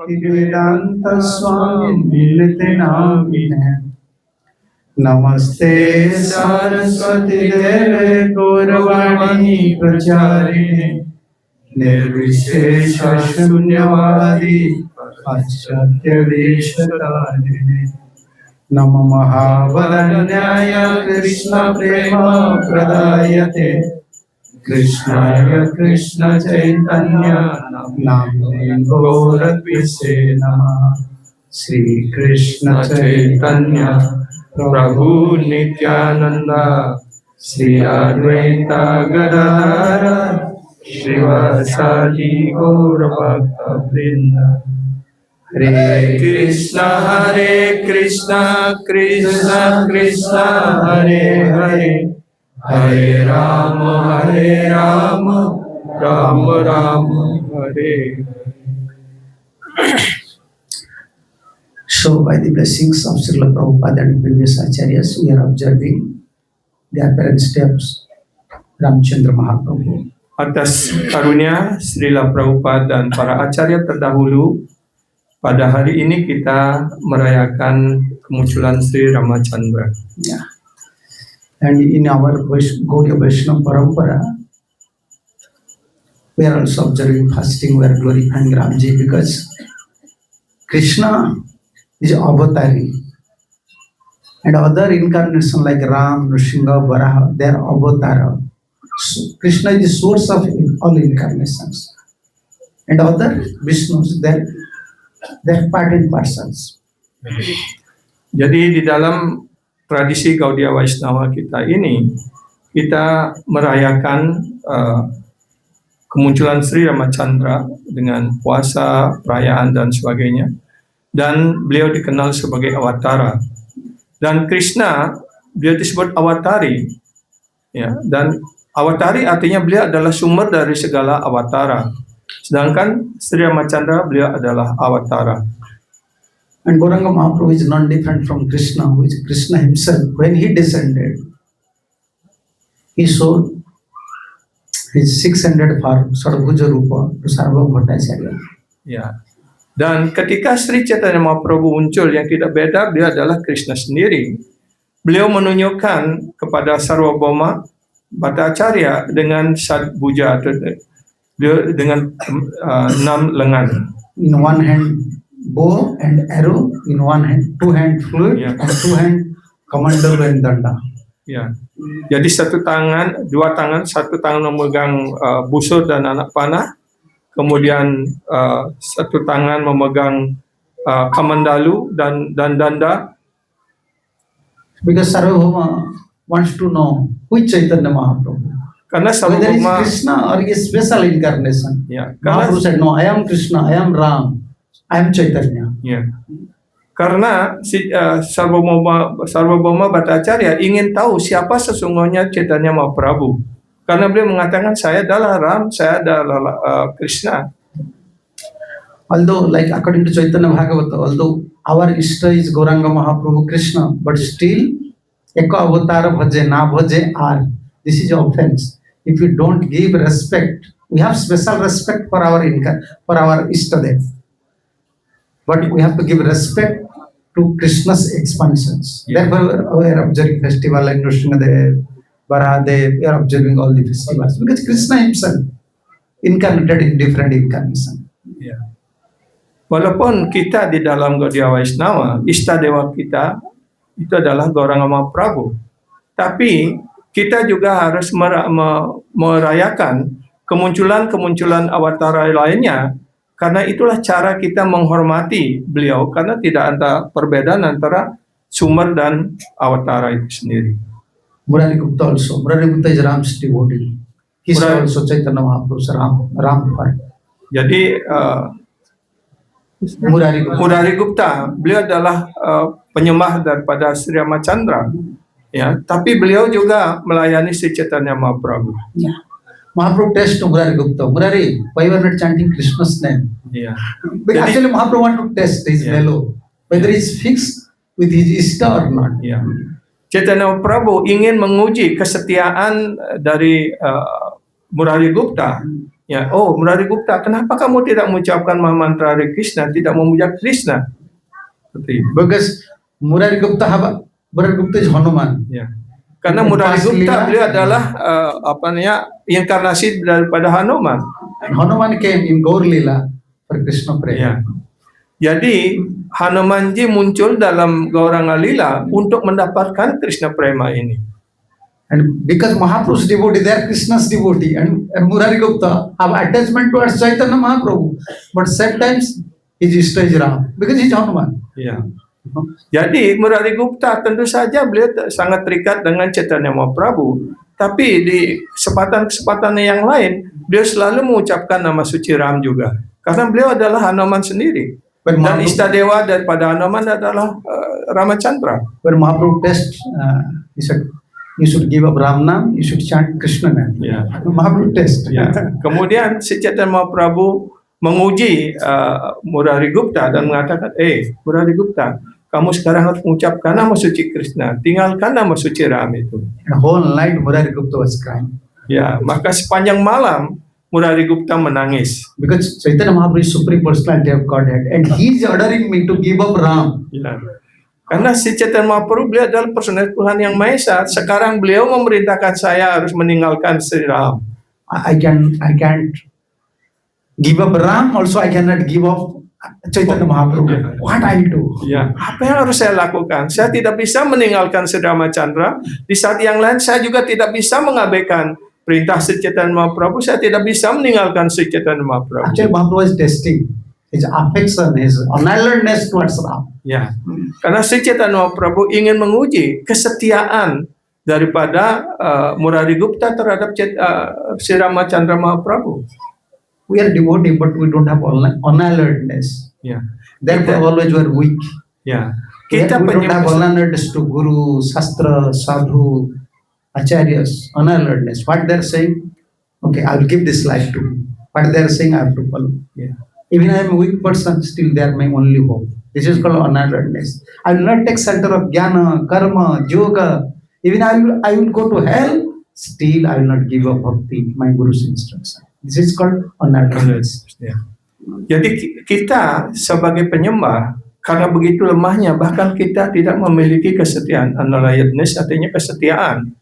Bhaktivedanta Swami Nityanamine. Namaste Saraswati Deve Gauravani Pracharine Nirvishesha Shunyavadi Paschatya Veshatarine. Nama Mahavaranyaya Krishna Prema Pradayate Krishnaya Krishna Chaitanya Namane Gauravise Namah. Shri Krishna Chaitanya Prabhu Nityananda Shri Advaita Gadadhara Srivasadi Gaura Bhakta Vrinda. Hare Krishna Krishna Krishna Hare Hare Hare Rama Rama Rama Hare. So, by the blessings of Srila Prabhupada and previous acharyas, we are observing the apparent steps Ramchandra Mahaprabhu. Atas karunia Srila Prabhupada dan para acarya terdahulu, pada hari ini kita merayakan kemunculan Sri Ramachandra. Yeah. And in our Gaudiya Vaishnava Parampara, we are also observing fasting, we are glorifying Ramji because Krishna is avatari. And other incarnations like Ram, Nrsimha, Varaha, they are avatara. So Krishna is the source of all incarnations. And other Vishnus, they are part and parcels. Jadi di dalam tradisi Gaudiya Vaishnava kita ini, kita merayakan kemunculan Sri Ramachandra dengan puasa, perayaan dan sebagainya. Dan beliau dikenal sebagai Avatara. Dan Krishna, beliau disebut Avatari. Ya, dan Avatari artinya beliau adalah sumber dari segala Avatara. Sedangkan Sri Ramachandra beliau adalah Avatara. And Gauranga Mahaprabhu is not different from Krishna, who is Krishna himself. When he descended, he showed his 600 form, Sarvabhuja Rupa, to Sarva Bhattacharya. Ya. Dan ketika Sri Chaitanya Mahaprabhu muncul, yang tidak beda, beliau adalah Krishna sendiri. Beliau menunjukkan kepada Sarvabhauma Bhattacharya dengan Sadbhuja, beliau dengan 6 lengan. In one hand bow and arrow, in one hand, 2 hand flute, Yeah. and 2 hand kamandalu and danda. Ya, jadi dua tangan, satu tangan memegang busur dan anak panah, kemudian satu tangan memegang kamandalu dan danda. Because Sarvabhauma wants to know which Chaitanya Mahaprabhu. Karena Whether it's Sarvabhauma, Krishna or is special incarnation. ya, karena Mahaprabhu said, no, I am Krishna, I am Ram, I am Chaitanya. ya, karena si Sarvabhauma Bhattacharya ingin tahu siapa sesungguhnya Chaitanya Mahaprabhu. Karena beliau mengatakan saya adalah Ram, saya adalah Krishna. Although, like according to Chaitanya Bhagavata, although our Ishta is Gauranga Mahaprabhu Krishna, but still, Eka Avatara Bhaje, Na Bhaje, Ar. This is offense. If you don't give respect, we have special respect for our Ishtadev. But we have to give respect to Krishna's expansions. Yeah. Therefore, we are observing festival like Nrsimhadev, Varahadev, we are observing all the festivals. Because Krishna himself incarnated in different incarnations. Ya. Walaupun kita di dalam Gaudiya Vaishnava, Istadewa kita itu adalah Gauranga Mahaprabhu. Tapi kita juga harus merayakan kemunculan Avatara lainnya, karena itulah cara kita menghormati beliau, karena tidak ada perbedaan antara sumber dan Avatara itu sendiri. Murari Gupta also. Murari Gupta is Ram's devotee. He saw also Chaitanya Mahaprabhu's Ram part. Jadi Murari Gupta, beliau adalah penyembah daripada Sri Ramachandra. Ya, tapi beliau juga melayani Sri Chaitanya Mahaprabhu. Yeah. Mahaprabhu test to Murari Gupta. Murari, why you are not chanting Krishna's name? Ya. Because actually Mahaprabhu want to test his Yeah. fellow, whether he's fixed with his Ishta or not. Ya. Chaitanya Mahaprabhu ingin menguji kesetiaan dari Murari Gupta Ya, oh Murari Gupta, kenapa kamu tidak mengucapkan mantra Hare Krishna, tidak memuja Krishna? Seperti itu. Because Murari Gupta is Hanuman. Ya. Karena In Murari past Gupta Leela, beliau adalah inkarnasi daripada Hanuman. and Hanuman came in Gaur Leela for Krishna prayer. Ya. Jadi Hanumanji muncul dalam Gauranga Lila untuk mendapatkan Krishna Prema ini. And because Mahaprabhu's devotee, they are Krishna's devotee, and Murari Gupta have attachment towards Chaitanya Mahaprabhu, but sometimes his Ishta is Ram because he's Hanuman. Ya. Jadi Murari Gupta tentu saja beliau sangat terikat dengan Chaitanya Mahaprabhu, tapi di kesempatan-kesempatan yang lain beliau selalu mengucapkan nama suci Ram juga, karena beliau adalah Hanuman sendiri. When Dan Mahaprabhu, Istadewa daripada Hanuman adalah Ramachandra. when Mahaprabhu test, he said, you should give up Ram Nam, you should chant Krishna Nam. Ya. Mahaprabhu test. Ya. Kemudian si Chaitanya Mahaprabhu menguji Murari Gupta dan mengatakan, Murari Gupta, kamu sekarang harus mengucapkan nama suci Krishna, tinggalkan nama suci Ram itu. And whole night Murari Gupta was crying Ya, maka sepanjang malam Murari Gupta menangis. because Chaitanya Mahaprabhu is Supreme Personality of Godhead, and he is ordering me to give up Ram. Ya. Karena si Chaitanya Mahaprabhu beliau adalah personel Tuhan yang Maha Esa. Sekarang beliau memerintahkan saya harus meninggalkan Sri Ram. I can't give up Ram. Also, I cannot give up Chaitanya Mahaprabhu. What I'll do? Ya, apa yang harus saya lakukan? Saya tidak bisa meninggalkan Sri Ramachandra. Di saat yang lain saya juga tidak bisa mengabaikan perintah Sri Chaitanya Mahaprabhu. Saya tidak bisa meninggalkan Sri Chaitanya Mahaprabhu. Actually, Mahaprabhu is testing his affection, his unawareness towards Ram. Ya, karena Sri Chaitanya Mahaprabhu ingin menguji kesetiaan daripada Murari Gupta terhadap Sri Ramachandra Mahaprabhu. We are devotee, but we don't have unawareness. Ya, Therefore, always we are weak. ya. We Kita don't have penyembah. unawareness to Guru, Shastra, Sadhu, Acharyas. Unawareness. What they are saying, okay, I will give this life to you. What they are saying, I have to follow. Ya. Even I am a weak person, still they are my only hope. This is called unawareness. I will not take shelter of jnana, karma, yoga. Even I will go to hell, still I will not give up bhakti, my Guru's instruction. This is called unawareness. Ya. Jadi kita sebagai penyembah, karena begitu lemahnya, bahkan kita tidak memiliki kesetiaan. Unawareness artinya kesetiaan.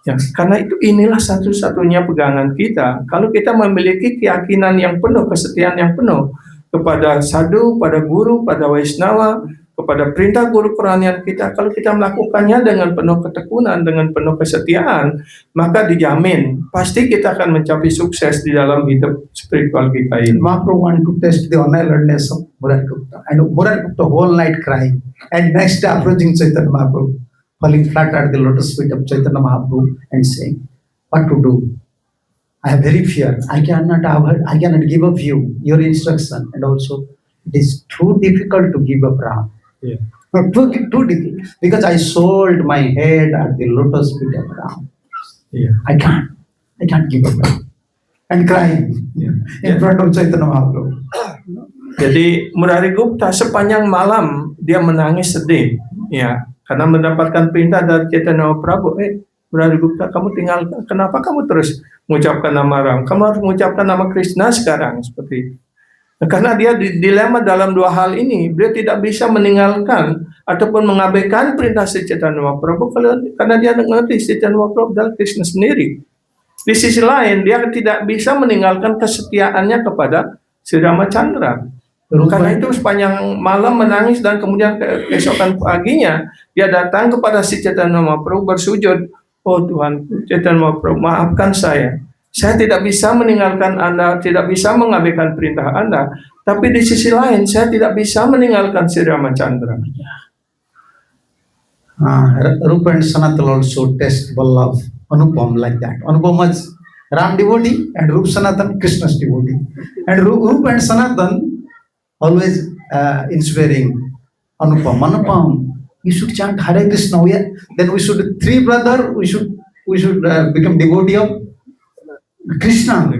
Ya, karena itu inilah satu-satunya pegangan kita. Kalau kita memiliki keyakinan yang penuh, kesetiaan yang penuh kepada sadhu, pada guru, pada Vaishnava, kepada perintah guru keranian kita, kalau kita melakukannya dengan penuh ketekunan, dengan penuh kesetiaan, maka dijamin pasti kita akan mencapai sukses di dalam hidup spiritual kita ini. Mahaprabhu want to test the unawareness of Murari Gupta. And Murari Gupta whole night crying. And next day approaching Chaitanya Mahaprabhu, falling flat at the lotus feet of Chaitanya Mahaprabhu and saying, what to do? I have very fear. I cannot give up your instruction. And also, it is too difficult to give up Ram. Ya. Too difficult. Because I sold my head at the lotus feet of Ram. Ya. I can't give up Ram. And crying Ya. in front of Chaitanya Mahaprabhu. Jadi Murari Gupta sepanjang malam dia menangis sedih, ya, karena mendapatkan perintah dari Chaitanya Mahaprabhu. Murari Gupta, kamu tinggalkan. Kenapa kamu terus mengucapkan nama Ram? Kamu harus mengucapkan nama Krishna sekarang, seperti itu. Nah, karena dia dilema dalam dua hal ini, beliau tidak bisa meninggalkan ataupun mengabaikan perintah Sri Chaitanya Mahaprabhu karena dia mengerti Sri Chaitanya Mahaprabhu adalah Krishna sendiri. Di sisi lain, dia tidak bisa meninggalkan kesetiaannya kepada Sri Ramachandra. Karena itu sepanjang malam menangis dan kemudian keesokan paginya dia datang kepada Sri Chaitanya Mahaprabhu bersujud, oh Tuhan, Chaitanya Mahaprabhu, maafkan saya. Saya tidak bisa meninggalkan Anda, tidak bisa mengabaikan perintah Anda. Tapi di sisi lain, saya tidak bisa meninggalkan Sri Ramachandra. Rupa and Sanatan also test Vallabh, Anupam like that. Anupam was Ram devotee and Rupa Sanatan Krishna's devotee. And Rupa and Sanatan always inspiring Anupam. Anupam, you should chant Hare Krishna. Then we should, three brother, we should become devotee of Krishna.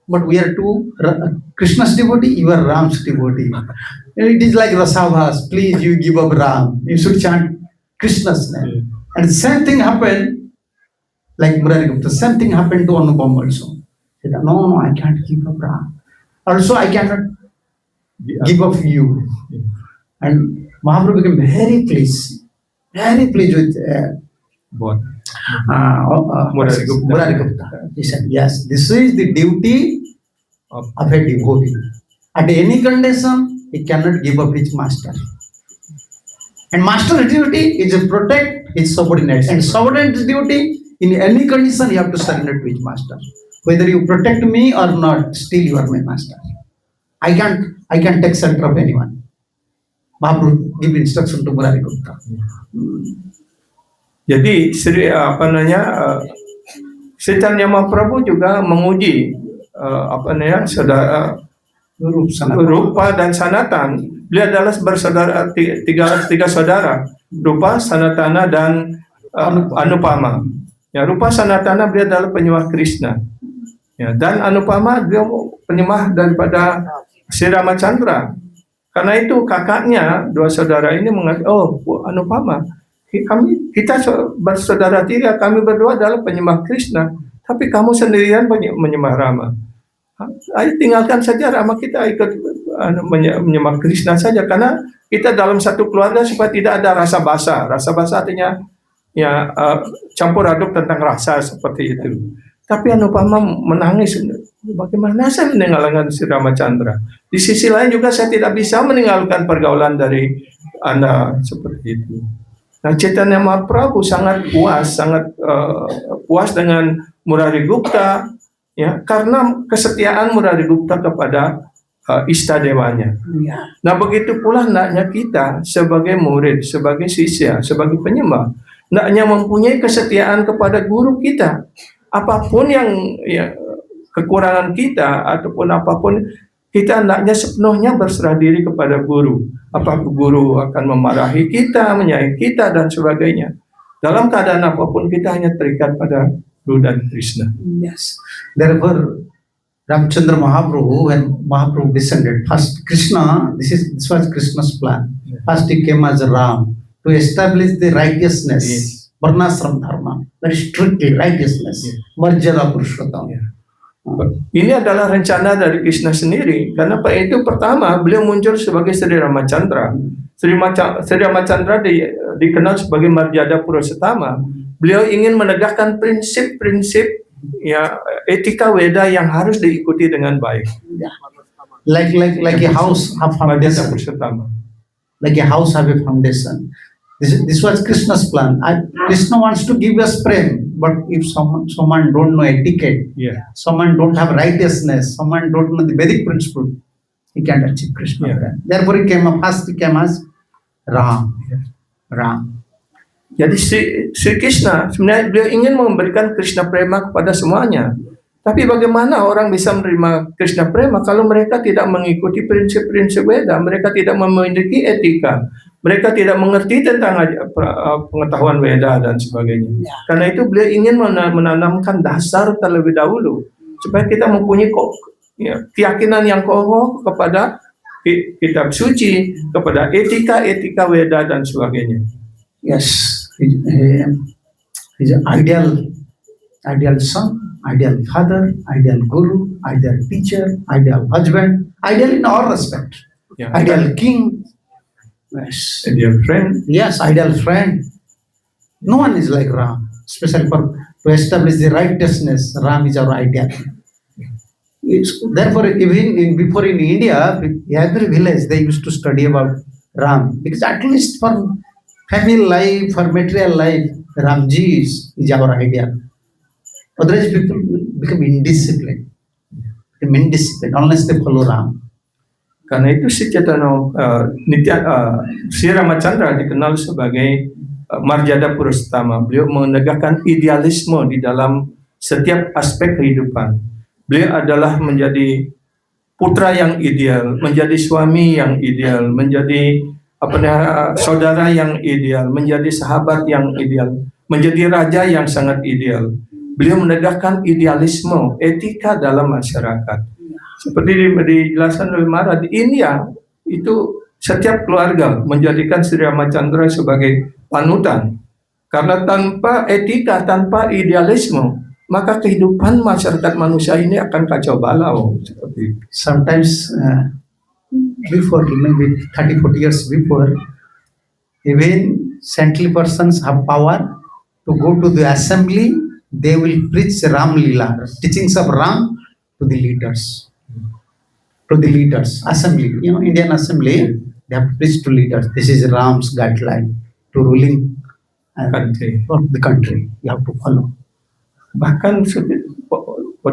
But we are two, Krishna's devotee, you are Ram's devotee. It is like Rasavas, please you give up Ram. You should chant Krishna's name. And the same thing happened, like Murari Gupta, same thing happened to Anupam also. Said, no, I can't give up Ram. Also, I cannot give up you. And Mahaprabhu became very pleased with Buat. Murari Gupta. He said, yes, this is the duty of a devotee. At any condition, he cannot give up his master. And master's duty is to protect his subordinates. And subordinate's duty, in any condition, you have to surrender to his master. Whether you protect me or not, still you are my master. I can't take shelter of anyone. Mahaprabhu give instruction to Murari Gupta. Jadi Chaitanya Mahaprabhu juga menguji saudara Rupa dan Sanatan. Beliau adalah bersaudara, tiga saudara, Rupa, Sanatana dan Anupama. Ya, Rupa Sanatana beliau adalah penyembah Krishna. Ya, dan Anupama dia penyembah daripada Sri Ramachandra. Karena itu kakaknya, dua saudara ini mengatakan, oh Anupama, kita bersaudara tiga, kami berdua adalah penyembah Krishna, tapi kamu sendirian menyembah Rama. Ayo tinggalkan saja Rama, kita ikut menyembah Krishna saja, karena kita dalam satu keluarga supaya tidak ada rasa basa. Rasa basa artinya ya campur aduk tentang rasa seperti itu. Tapi Anupama menangis, bagaimana saya meninggalkan Sri Ramachandra? Di sisi lain juga saya tidak bisa meninggalkan pergaulan dari Anda seperti itu. Nah, Chaitanya Mahaprabhu sangat puas dengan Murari Gupta, ya, karena kesetiaan Murari Gupta kepada Istadewanya. Nah, begitu pula hendaknya kita sebagai murid, sebagai sisya, sebagai penyembah, hendaknya mempunyai kesetiaan kepada guru kita. Apapun yang kekurangan kita ataupun apapun, kita hendaknya sepenuhnya berserah diri kepada guru. Apakah guru akan memarahi kita, menyayangi kita dan sebagainya. Dalam keadaan apapun kita hanya terikat pada Guru dan Krishna. Yes. Therefore, Ramchandra Mahaprabhu, when Mahaprabhu descended, first Krishna, this was Krishna's plan. First he came as Ram to establish the righteousness. Yes. Varnashram dharma, very strictly righteousness, Marjada Purushottam. Ini adalah rencana dari Krishna sendiri, karena itu pertama beliau muncul sebagai Sri Ramachandra. Sri Ramachandra dikenal sebagai Marjada Purushottama. Beliau ingin menegakkan prinsip-prinsip ya etika Weda yang harus diikuti dengan baik. Like a house have Marjada foundation. Purushottama. Like a house have a foundation. This was Krishna's plan. Krishna wants to give us prem, but if someone don't know etiquette, someone don't have righteousness, someone don't know the Vedic principle, he can't achieve Krishna prem. Therefore he came as Ram. Jadi Sri Krishna sebenarnya beliau ingin memberikan Krishna prema kepada semuanya. Tapi bagaimana orang bisa menerima Krishna prema kalau mereka tidak mengikuti prinsip-prinsip Weda, mereka tidak memiliki etika, mereka tidak mengerti tentang pengetahuan Weda dan sebagainya. Karena itu beliau ingin menanamkan dasar terlebih dahulu supaya kita mempunyai keyakinan yang kokoh kepada kitab suci, kepada etika Weda dan sebagainya. Yes, he's an ideal son, ideal father, ideal guru, ideal teacher, ideal husband, ideal in all respect. Ideal king. Yes. Ideal friend. Yes, ideal friend. No one is like Ram, especially to establish the righteousness. Ram is our ideal. Therefore, even before in India, every village they used to study about Ram, because at least for family life, for material life, Ramji is our ideal. Otherwise, people become indisciplined unless they follow Ram. Karena itu Sri Ramachandra dikenal sebagai Marjada Purushottama. Beliau menegakkan idealisme di dalam setiap aspek kehidupan. Beliau adalah menjadi putra yang ideal, menjadi suami yang ideal, menjadi saudara yang ideal, menjadi sahabat yang ideal, menjadi raja yang sangat ideal. Beliau menegakkan idealisme, etika dalam masyarakat. Seperti dijelaskan oleh Maharaj, di India itu setiap keluarga menjadikan Sri Ramachandra sebagai panutan. Karena tanpa etika, tanpa idealisme, maka kehidupan masyarakat manusia ini akan kacau balau seperti itu. Sometimes before, maybe 30-40 years before, even saintly persons have power to go to the assembly. They will preach Ram Lila, teachings of Ram to the leaders. To the leaders, assembly, Indian assembly, they have to preach to leaders. This is Ram's guideline to ruling Country. of the country. You have to follow. Bahkan 40, 50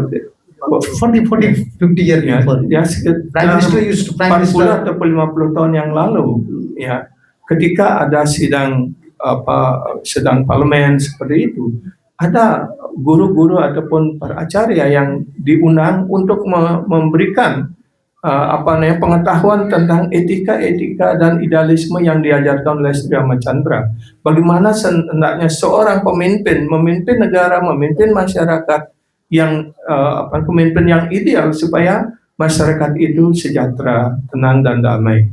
years ya, before. ya sekitar Prime Minister used to, Prime 40 Minister, atau 50 tahun yang lalu, ya, ketika ada sedang parlemen seperti itu, ada guru-guru ataupun para acarya yang diundang untuk memberikan pengetahuan tentang etika dan idealisme yang diajarkan oleh Sri Ramacandra. Bagaimana hendaknya seorang pemimpin memimpin negara, memimpin masyarakat yang pemimpin yang ideal supaya masyarakat itu sejahtera, tenang dan damai.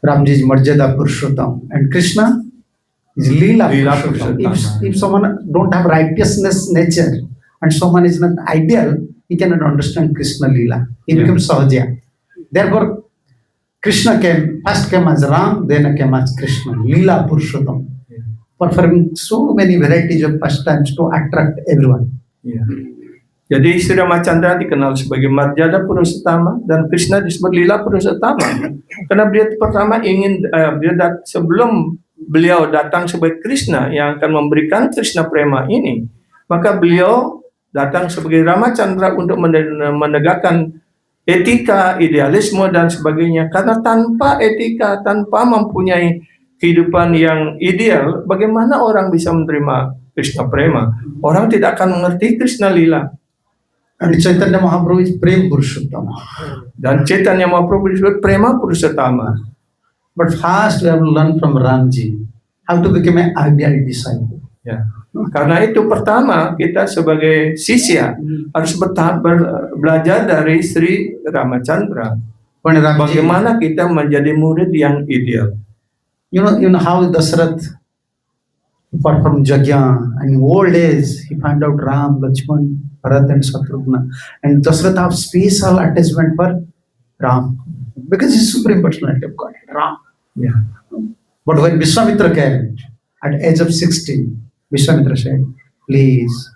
Ramji is Marjada Purushottam and Krishna is Leela Leela Purushottam. Purushottam. If someone don't have righteousness nature and someone is not ideal, he cannot understand Krishna Leela. He Yeah. becomes Sahajya. Therefore, Krishna first came as Ram, then came as Krishna, Leela Purushottam, performing so many varieties of pastimes to attract everyone. Ya. Jadi Sri Ramacandra dikenal sebagai Marjada Purushottama dan Krishna disebut Lila Purushottama karena beliau pertama ingin sebelum beliau datang sebagai Krishna yang akan memberikan Krishna Prema ini, maka beliau datang sebagai Ramacandra untuk menegakkan etika, idealisme dan sebagainya. Karena tanpa etika, tanpa mempunyai kehidupan yang ideal, bagaimana orang bisa menerima Krishna Prema? Orang tidak akan mengerti Krishna Lila. And Chaitanya Mahaprabhu is Prem Purushottama. Dan Chaitanya Mahaprabhu disebut Prema Purushottama. But first we have to learn from Ramji how to become an ideal disciple. Ya. Karena itu pertama kita sebagai sisya harus belajar dari Sri Ramacandra. When Ramji, Bagaimana kita menjadi murid yang ideal. you know how Dasarath performed Jagya, and in old days he found out Ram, Lakshman, Bharat and Shatrugna, and Dasarath have special attachment for Ram because he's supreme personality of God, Ram. Ya. But when Vishwamitra came at age of 16, Vishwamitra said, "Please,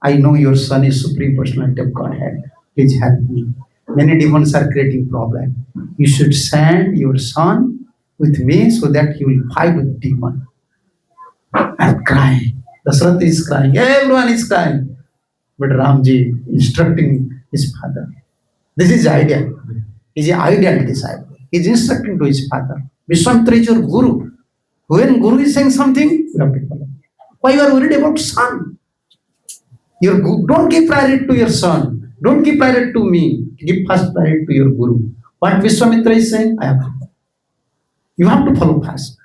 I know your son is supreme personality of Godhead. Please help me. Many demons are creating problem. You should send your son with me so that he will fight with demon." I'm crying. Dasarath is crying. Everyone is crying. But Ramji instructing his father. This is ideal. He's an ideal disciple. He's instructing to his father. Vishwamitra is your guru. When guru is saying something, you have to follow. Why you are worried about son? Don't give priority to your son. Don't give priority to me. Give first priority to your guru. What Vishwamitra is saying, I have to follow. You have to follow first.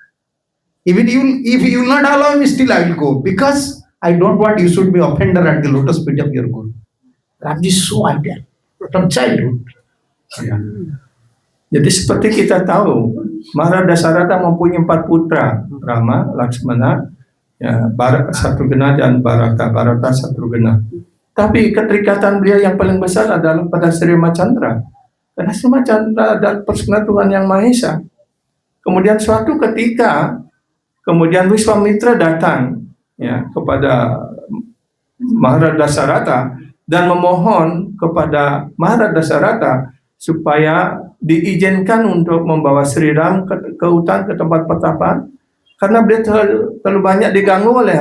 Even if you will not allow me, still I will go, because I don't want you should be offender at the lotus feet of your guru. Ramji is so ideal from childhood. Ya. Jadi seperti kita tahu, Maharada Dasarata mempunyai 4 putra, Rama, Lakshmana, ya, Shatrugna dan Bharata Shatrugna. Tapi keterikatan beliau yang paling besar adalah pada Sri Ramacandra. Karena Sri Ramacandra adalah persona Tuhan Yang Maha Esa. Kemudian suatu ketika, kemudian Vishwamitra datang ya kepada Maharada Dasarata dan memohon kepada Maharada Dasarata supaya diizinkan untuk membawa Sri Ram ke hutan, ke tempat pertapaan, karena beliau terlalu banyak diganggu oleh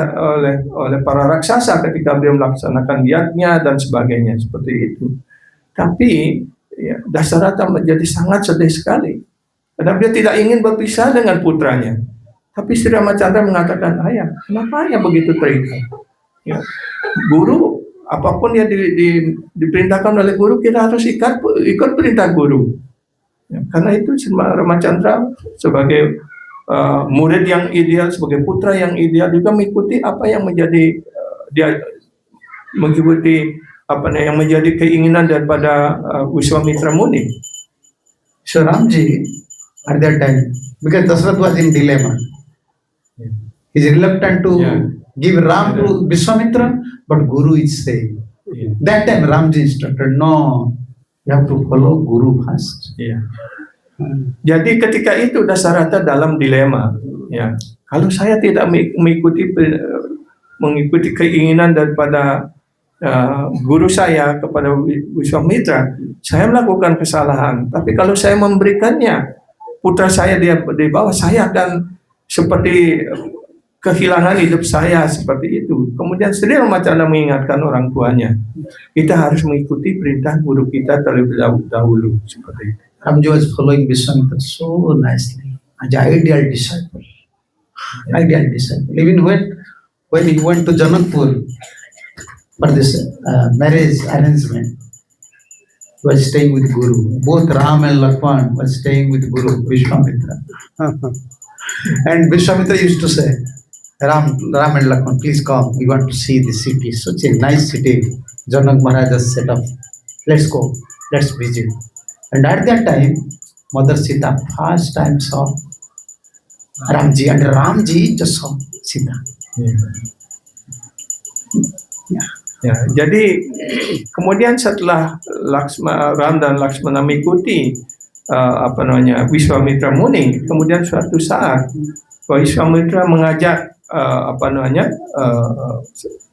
para raksasa ketika beliau melaksanakan diatnya dan sebagainya seperti itu. Tapi ya, Dasarata menjadi sangat sedih sekali karena beliau tidak ingin berpisah dengan putranya. Tapi Sri Ramacandra mengatakan, "Ayah, kenapa ayah begitu terikat? Ya, guru, apapun yang diperintahkan oleh guru, kita harus ikut perintah guru." Ya, karena itu Sri Ramacandra sebagai murid yang ideal, sebagai putra yang ideal juga mengikuti apa yang menjadi yang menjadi keinginan daripada Vishwamitra Muni. So Ramji at that time, because Dasarath was in dilemma, he's reluctant to Yeah. give Ram to Vishwamitra, but Guru is saying. Yeah. That time Ramji instructed, no, you have to follow Guru first. Iya. Jadi ketika itu Dasarata dalam dilema, ya. Kalau saya tidak mengikuti keinginan daripada guru saya kepada Wiswamitra, saya melakukan kesalahan. Tapi kalau saya memberikannya, putra saya di bawah, saya akan seperti kehilangan hidup saya seperti itu. Kemudian Sri Ramacandra mengingatkan orang tuanya, kita harus mengikuti perintah guru kita terlebih dahulu seperti itu. Ramji was following Vishwamitra so nicely as an ideal disciple. Ideal disciple. Even when he went to Janakpur for this marriage arrangement, he was staying with Guru. Both Ram and Lakshman was staying with Guru Vishwamitra. And Vishwamitra used to say, Ram and Lakshman, please come. We want to see the city. Such a nice city. Janak Maharaj has set up. Let's go. Let's visit. And at that time, Mother Sita first time saw Ramji, and Ramji just saw Sita. Ya. Ya, jadi kemudian setelah Ram dan Lakshmana mengikuti Wiswamitra Muni, kemudian suatu saat Wiswamitra mengajak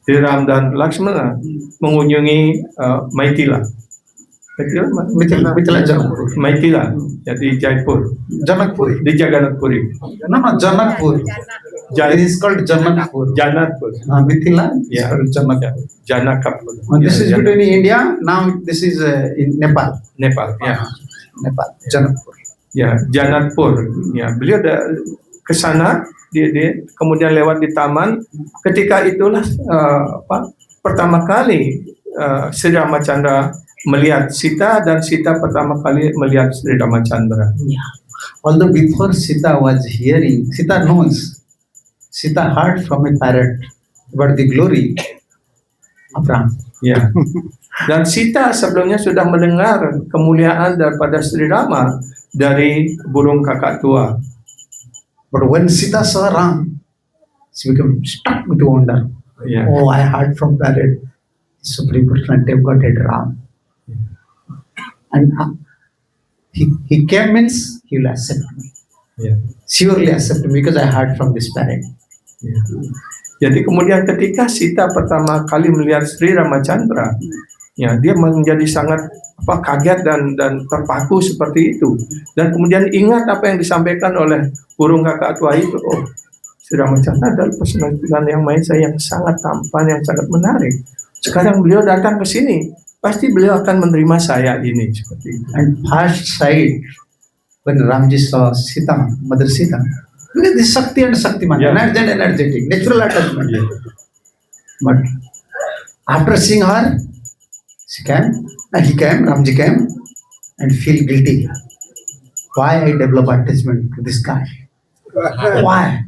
Ram dan Lakshmana mengunjungi Maitila. Maitila Janakpur. Maitila, ya di Jaipur. Janakpur. Di Jagannathpuri. No, Janakpur. It is called Janakpur. Janakpur. Maitila is Yeah. called Janakpur. Janakpur. This is between India. Now this is in Nepal. Nepal, ya. Nepal. Janakpur. Ya, Janakpur. Ya, beliau ke sana, dia kemudian lewat di taman. Ketika itulah pertama kali Sri Ramacandra melihat Sita, dan Sita pertama kali melihat Sri Ramacandra. Yeah. Although before Sita was hearing, Sita knows. Sita heard from a parrot about the glory of Ram. Ya. Dan Sita sebelumnya sudah mendengar kemuliaan daripada Sri Rama dari burung kakak tua. But when Sita saw Ram, she became stuck with wonder. Ya. Oh, I heard from parrot, Supreme Personality of Godhead Ram. And he came means he will accept me. Ya. Surely accept me because I heard from this parrot. Ya. Jadi kemudian ketika Sita pertama kali melihat Sri Ramacandra, ya dia menjadi sangat kaget dan terpaku seperti itu. Dan kemudian ingat apa yang disampaikan oleh burung kakak tua itu. Oh, Sri Ramacandra adalah personalitas yang Maha Esa yang sangat tampan, yang sangat menarik. Sekarang beliau datang ke sini, pasti beliau akan menerima saya ini seperti itu. And first sight when Ramji saw Sita, Mother Sita, look at this Shakti and Shaktiman, Yeah. energetic, natural attachment. Yeah. But after seeing her, he came, Ramji came, and feel guilty. Why I develop attachment to this guy? Why?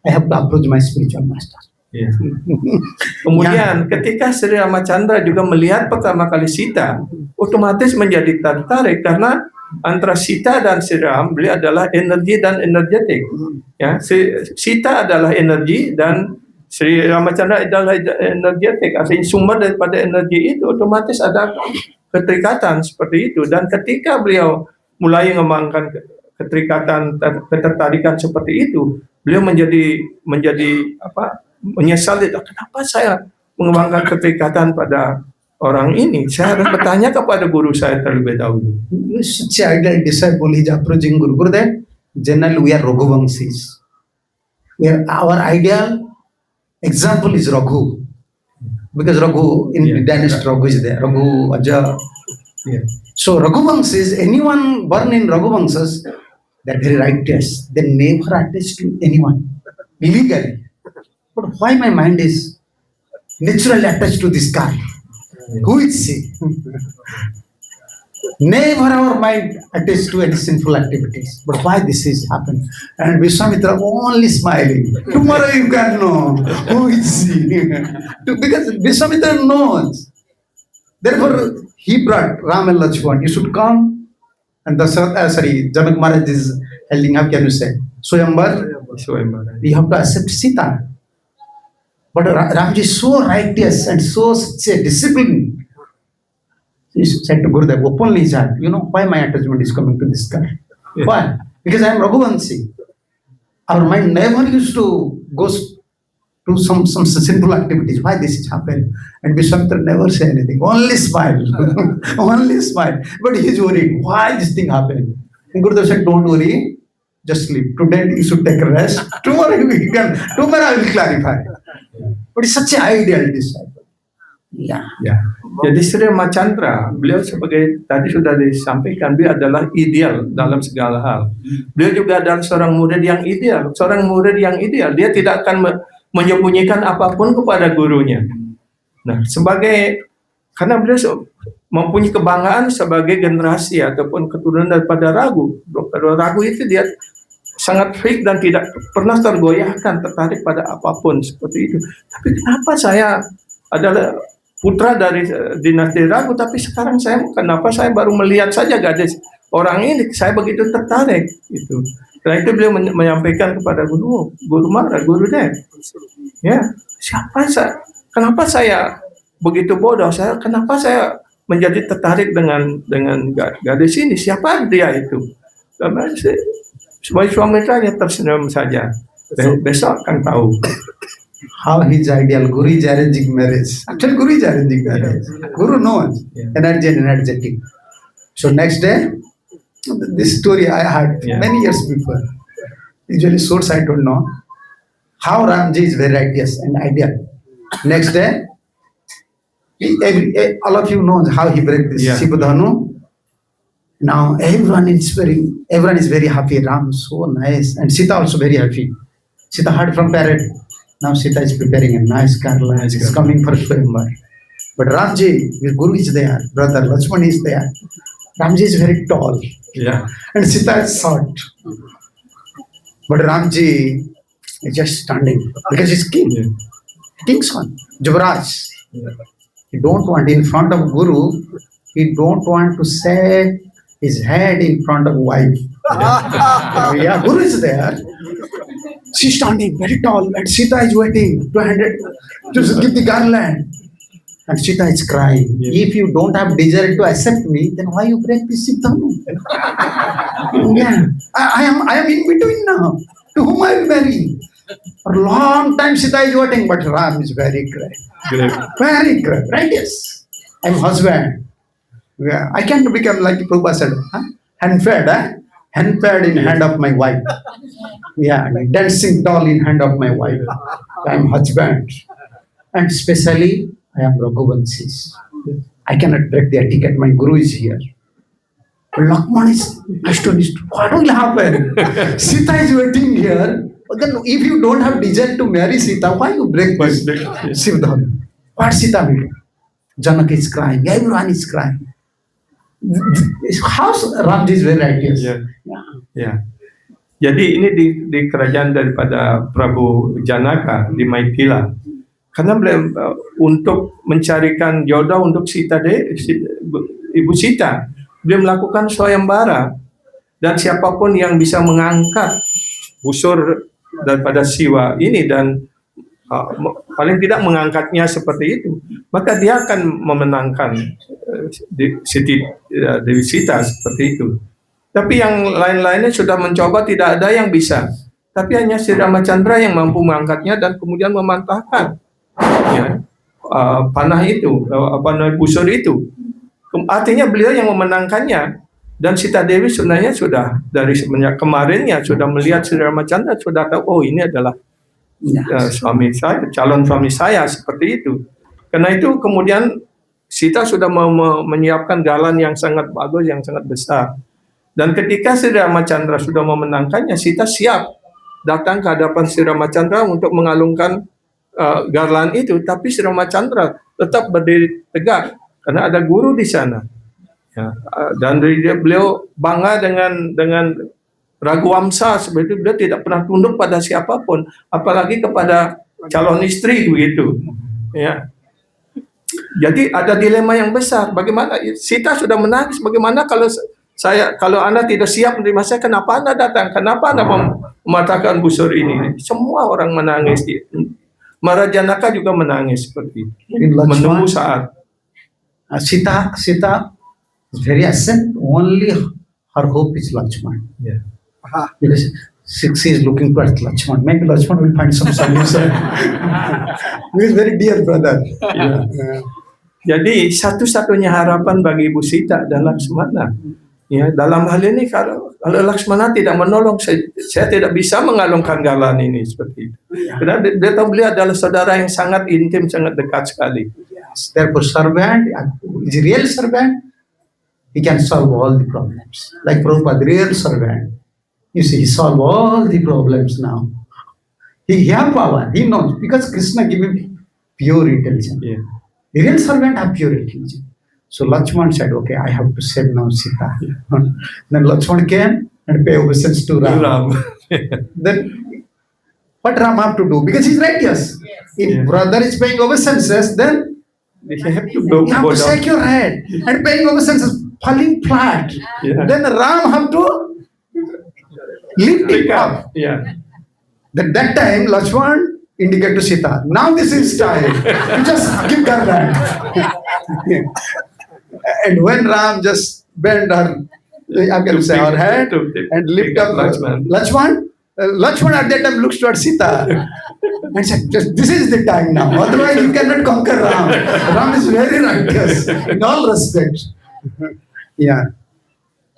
I have to approach my spiritual master. Ya. Kemudian ketika Sri Ramacandra juga melihat pertama kali Sita, otomatis menjadi tertarik karena antara Sita dan Sri Ram, beliau adalah energi dan energetik. Ya, Sita adalah energi dan Sri Ramacandra adalah energetik. Artinya sumber daripada energi itu otomatis ada keterikatan seperti itu. Dan ketika beliau mulai mengembangkan keterikatan, ketertarikan seperti itu, beliau menjadi menyesal, kenapa saya mengembangkan keterikatan pada orang ini? Saya harus bertanya kepada guru saya terlebih dahulu. Such an ideal disciple is approaching Guru. Gurudev, generally we are Raghuvamsis. Our ideal example is Raghu. Because Raghu, in the dynasty Raghu is there. Raghu, Aja. Yeah. So Raghuvamsis, anyone born in Raghuvamsas, they're very righteous. They never attach to anyone illegally. But why my mind is naturally attached to this guy? Who is he? Never our mind attached to any sinful activities. But why this is happening? And Vishwamitra only smiling. Tomorrow you can know who is he. Because Vishwamitra knows. Therefore, he brought Ram and Lakshman. You should come. And Janak Maharaj is holding, how can you say? Swayambar. You have to accept Sita. But Ramji is so righteous and so such a disciplined. He said to Gurudev openly, that why my attachment is coming to this guy? Yeah. Why? Because I am Raghuvanshi. Our mind never used to go to some sinful activities. Why this is happening? And Vishwamitra never say anything. Only smile. Only smile. But he is worried. Why this thing happening? And Gurudev said, don't worry. Just sleep. Today you should take a rest. Tomorrow I will clarify. But it's such an ideal disciple. Yeah. Ya. Jadi Sri Ramachandra, beliau sebagai tadi sudah disampaikan, beliau adalah ideal dalam segala hal. Beliau juga adalah seorang murid yang ideal. Seorang murid yang ideal, dia tidak akan menyembunyikan apapun kepada gurunya. Nah, karena beliau mempunyai kebanggaan sebagai generasi ataupun keturunan daripada Ragu. Ragu itu dia sangat fix dan tidak pernah tergoyahkan, tertarik pada apapun seperti itu. Tapi kenapa saya adalah putra dari dinasti Ragu, tapi sekarang kenapa saya baru melihat saja gadis orang ini, saya begitu tertarik itu. Setelah itu beliau menyampaikan kepada guru Mara, Guru Dev, ya kenapa saya begitu bodoh, kenapa saya menjadi tertarik dengan gadis ini, siapa dia itu? Karena sebagai suami saya tersenyum saja, besok akan tahu. How his ideal Guru is arranging marriage. Actually, Guru is arranging marriage. Guru knows energy and energetic. So next day, this story I had many years before. Usually source I don't know. How Ramji is very righteous and ideal. Next day, all of you know how he break this Shibudhanu. Now everyone is very happy. Ram so nice, and Sita also very happy. Sita heard from parrot. Now Sita is preparing a nice garland. It's coming for Swayamvar. But Ramji, your Guru is there. Brother Lakshman is there. Ramji is very tall. Yeah. And Sita is short. But Ramji is just standing because he's king. Yeah. King's son. Juvraj. He don't want in front of Guru. He don't want to set his head in front of wife. Yeah, Guru is there. She's standing very tall, and Sita is waiting to give the garland. And Sita is crying. If you don't have desire to accept me, then why you break this Siddhanu? Yeah, I am in between now. To whom I will marry? For a long time Sita is waiting, but Ram is very cry. Very cry. Right? Yes. I'm husband. Yeah, I can't become like Prabhupada said, hand-fed, hand-fed in hand of my wife. Yeah, dancing doll in hand of my wife. I'm husband. And especially, I am Raghuvanshi. I cannot break the etiquette. My Guru is here. Lakshman is astonished. What will happen? Sita is waiting here. But then if you don't have desire to marry Sita, why you break this Siddhanu? What Sita will do? Janaka is crying. Everyone is crying. How Ramji is very righteous. Ya. Jadi ini di kerajaan daripada Prabu Janaka di Maithila. Karena beliau untuk mencarikan jodoh untuk Ibu Sita, beliau melakukan swayambara, dan siapapun yang bisa mengangkat busur daripada Siwa ini dan paling tidak mengangkatnya seperti itu, maka dia akan memenangkan Dewi Sita seperti itu. Tapi yang lain-lainnya sudah mencoba, tidak ada yang bisa. Tapi hanya Sri Ramachandra yang mampu mengangkatnya dan kemudian memantahkan panah itu, busur itu. Artinya beliau yang memenangkannya. Dan Sita Dewi sebenarnya sudah dari semenjak kemarinnya sudah melihat Sri Ramachandra, sudah tahu, oh ini adalah suami saya, calon suami saya, seperti itu. Karena itu kemudian Sita sudah menyiapkan jalan yang sangat bagus, yang sangat besar. Dan ketika Sri Ramachandra sudah memenangkannya, Sita siap datang ke hadapan Sri Ramachandra untuk mengalungkan garland itu. Tapi Sri Ramachandra tetap berdiri tegak karena ada guru di sana. Ya, dan beliau bangga dengan Raghuwamsa, seperti itu. Beliau tidak pernah tunduk pada siapapun, apalagi kepada calon istri begitu. Ya. Jadi ada dilema yang besar. Bagaimana Sita sudah menangis? Bagaimana kalau Anda tidak siap menerima saya, kenapa Anda datang? Kenapa Anda mematahkan busur ini? Semua orang menangis. Maharaja Janaka juga menangis seperti itu. In Menunggu Lakshman, saat. Sita is very innocent. Only her hope is Lakshman. Ya. Because she is looking towards Lakshman. Maybe Lakshman will find some solution. He is very dear brother. Ya. Jadi satu-satunya harapan bagi Ibu Sita adalah Lakshmana. Ya, dalam hal ini kalau Lakshmana tidak menolong, saya tidak bisa mengalungkan galan ini seperti itu. Karena dia tahu beliau adalah saudara yang sangat intim, sangat dekat sekali. Yes. Therefore, servant is a real servant. He can solve all the problems. Like Prabhupada, real servant. You see, he solve all the problems now. He have power. He knows because Krishna gave him pure intelligence. Ya. The real servant have pure intelligence. So Lakshman said, okay, I have to save now Sita. Then Lakshman came and pay obeisance to Ram. Ram. Then what Ram have to do? Because he's righteous. If Yeah. brother is paying obeisances, then They have to go you have to down. shake your head. And paying obeisances falling flat. Yeah. Then Ram have to lift it up. Ya. Then that time Lakshman indicate to Sita. Now this is time. You just give garland. And when Ram just bend her, I can say her head and lift up Lakshman at that time looks towards Sita and said, "This is the time now. Otherwise, you cannot conquer Ram. Ram is very righteous in all respects." Yeah,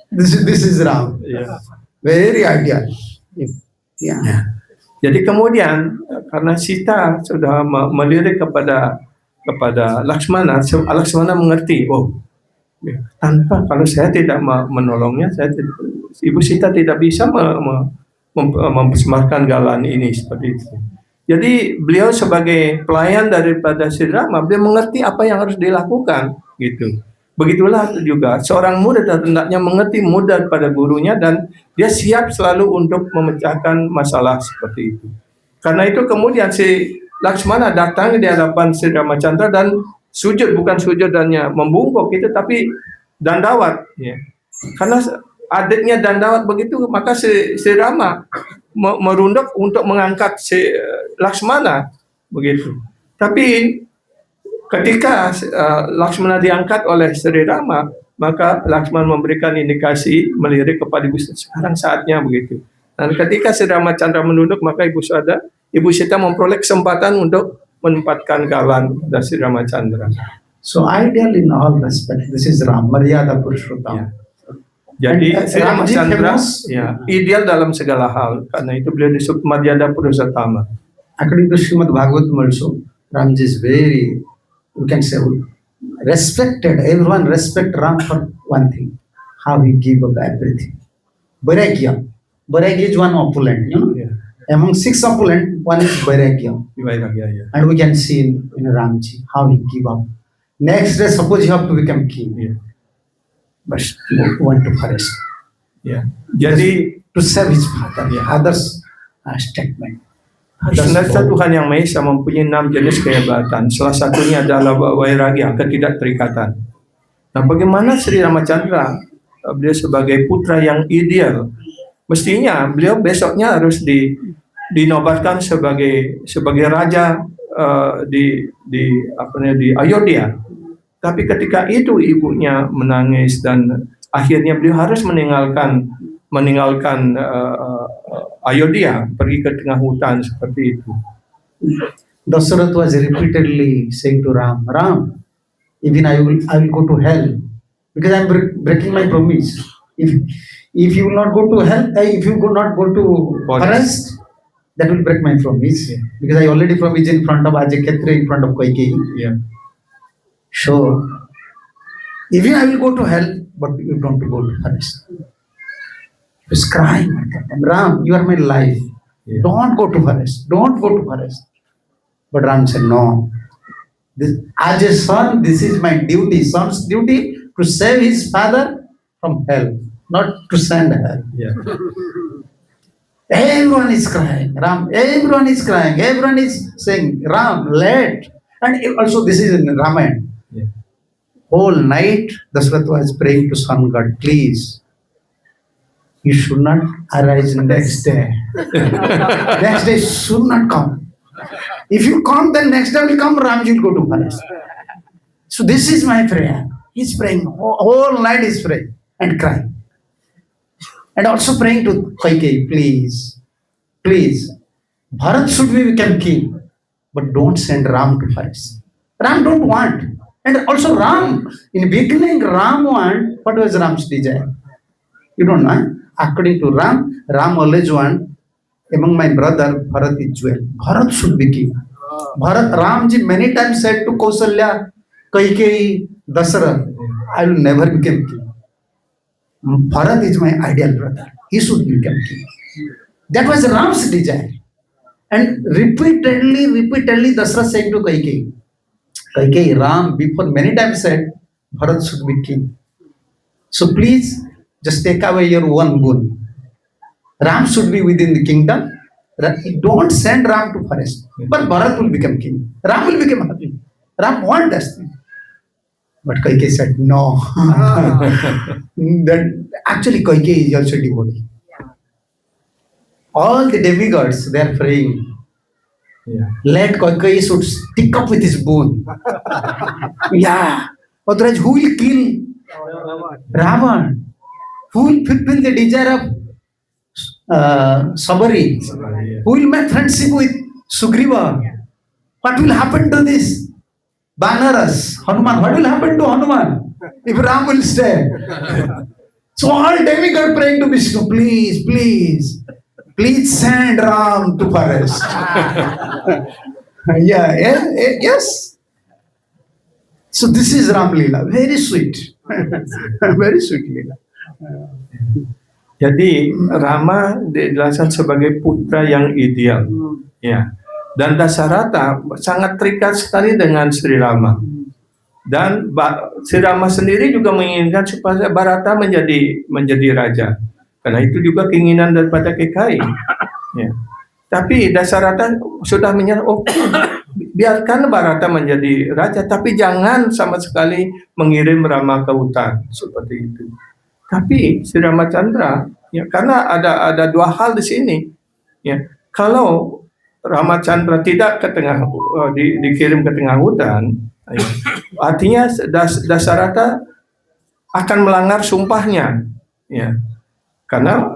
this is Ram. Ya. Very ideal. Yeah. Jadi kemudian karena Sita sudah melirik kepada Lakshmana, Lakshmana mengerti, oh, tanpa kalau saya tidak menolongnya, Ibu Sita tidak bisa mempersembahkan galan ini seperti itu. Jadi beliau sebagai pelayan daripada Sri Rama, beliau mengerti apa yang harus dilakukan, gitu. Begitulah juga seorang murid hendaknya mengerti mudah pada gurunya dan dia siap selalu untuk memecahkan masalah seperti itu. Karena itu kemudian si Lakshmana datang di hadapan Sri Ramachandra dan sujud, bukan sujud dannya membungkuk itu, tapi dandawat. Ya. Karena adiknya dandawat begitu, maka si Rama merunduk untuk mengangkat si Lakshmana begitu. Tapi ketika Lakshmana diangkat oleh Sri Rama, maka Lakshmana memberikan indikasi melirik kepada Ibu Sita, sekarang saatnya begitu. Dan ketika Sri Ramachandra menunduk, maka Ibu Sita memperoleh kesempatan untuk menempatkan galan dari Sri Ramachandra. So ideal in all respects. This is Ram, Maryada Purushottam. Jadi And, Sri Ramji Ramachandra famous. ideal dalam segala hal, karena itu beliau disebut Maryada Purushottama. According to Srimad Bhagavatam also, Ramji is very, you can say, respected. Everyone respect Ram for one thing, how he give up everything. Vairagya. Vairagya is one opulent, you know. Ya, Among 6 opulent, one is Vairagya. ya. And we can see in Ramji how he give up. Next day, suppose you have to become king, Ya. but he went to forest Ya. Jadi to save his father. Yeah. Others statement. Others sebenarnya Tuhan Yang Maha Esa mempunyai 6 jenis kehebatan. Salah satunya adalah wairagya, ketidakterikatan. Nah, bagaimana Sri Ramachandra, beliau sebagai putra yang ideal, mestinya beliau besoknya harus dinobatkan sebagai raja di Ayodhya. Tapi ketika itu ibunya menangis dan akhirnya beliau harus meninggalkan Ayodhya, pergi ke tengah hutan seperti itu. Dasarath was repeatedly saying to Ram, Ram, even I will go to hell because I am breaking my promise. If you will not go to hell, if you will not go to forest, that will break my promise. Yeah. Because I already promised in front of Ajaketra, in front of Kaikeyi. Ya. So, even I will go to hell, but you don't go to forest. He was crying at that time, Ram, you are my life. Yeah. Don't go to forest. Don't go to forest. But Ram said, no. As a son, this is my duty. Son's duty to save his father from hell, not to send hell. Ya. Everyone is crying, Ram. Everyone is crying. Everyone is saying, Ram, let. And also, this is in Ramayana. Ya. Whole night, Dasarath was praying to Sun God, please, you should not arise next day. Next day should not come. If you come, then next day will come, Ramji will go to forest. So this is my prayer. He's praying, whole night he's praying and crying. And also praying to Kaikeyi, please, please, Bharat should become king, but don't send Ram to forest. Ram don't want. And also Ram, in beginning Ram want, what was Ram's desire? You don't know. According to Ram, Ram always want, among my brother, Bharat is jewel. Bharat should be king. Bharat, Ramji many times said to Kausalya, Kaikeyi, Dasarath, I will never become king. Bharat is my ideal brother. He should become king. That was Ram's desire. And repeatedly, Dasarath saying to Kaikeyi, Ram before many times said, Bharat should be king. So please, just take away your one boon. Ram should be within the kingdom. Don't send Ram to forest. But Bharat will become king. Ram will become happy. Ram wants that thing. But Kaikeyi said, no. That actually Kaikeyi is also devotee. All the demigods, they are praying. Yeah. Let Kaikeyi should stick up with his boon. Yeah. Otherwise, who will kill Ravan? Who will fulfill the desire of Sabari? Who will make friendship with Sugriva? What will happen to this Banaras, Hanuman? What will happen to Hanuman if Ram will stay? So all demigods praying to Vishnu, please, please, please send Ram to forest. Yes. So this is Ram Leela, very sweet, very sweet Leela. Jadi Rama dijelaskan sebagai putra yang ideal, ya. Dan Dasarata sangat terikat sekali dengan Sri Rama. Dan Sri Rama sendiri juga menginginkan supaya Bharata menjadi raja. Karena itu juga keinginan daripada Kaikeyi. Ya. Tapi Dasarata sudah menyerah, biarkan Bharata menjadi raja, tapi jangan sama sekali mengirim Rama ke hutan seperti itu. Tapi Sri Ramachandra, ya, karena ada dua hal di sini, ya. Kalau Ramachandra tidak ke tengah dikirim ke tengah hutan, ya, artinya Dasarata akan melanggar sumpahnya, ya. Karena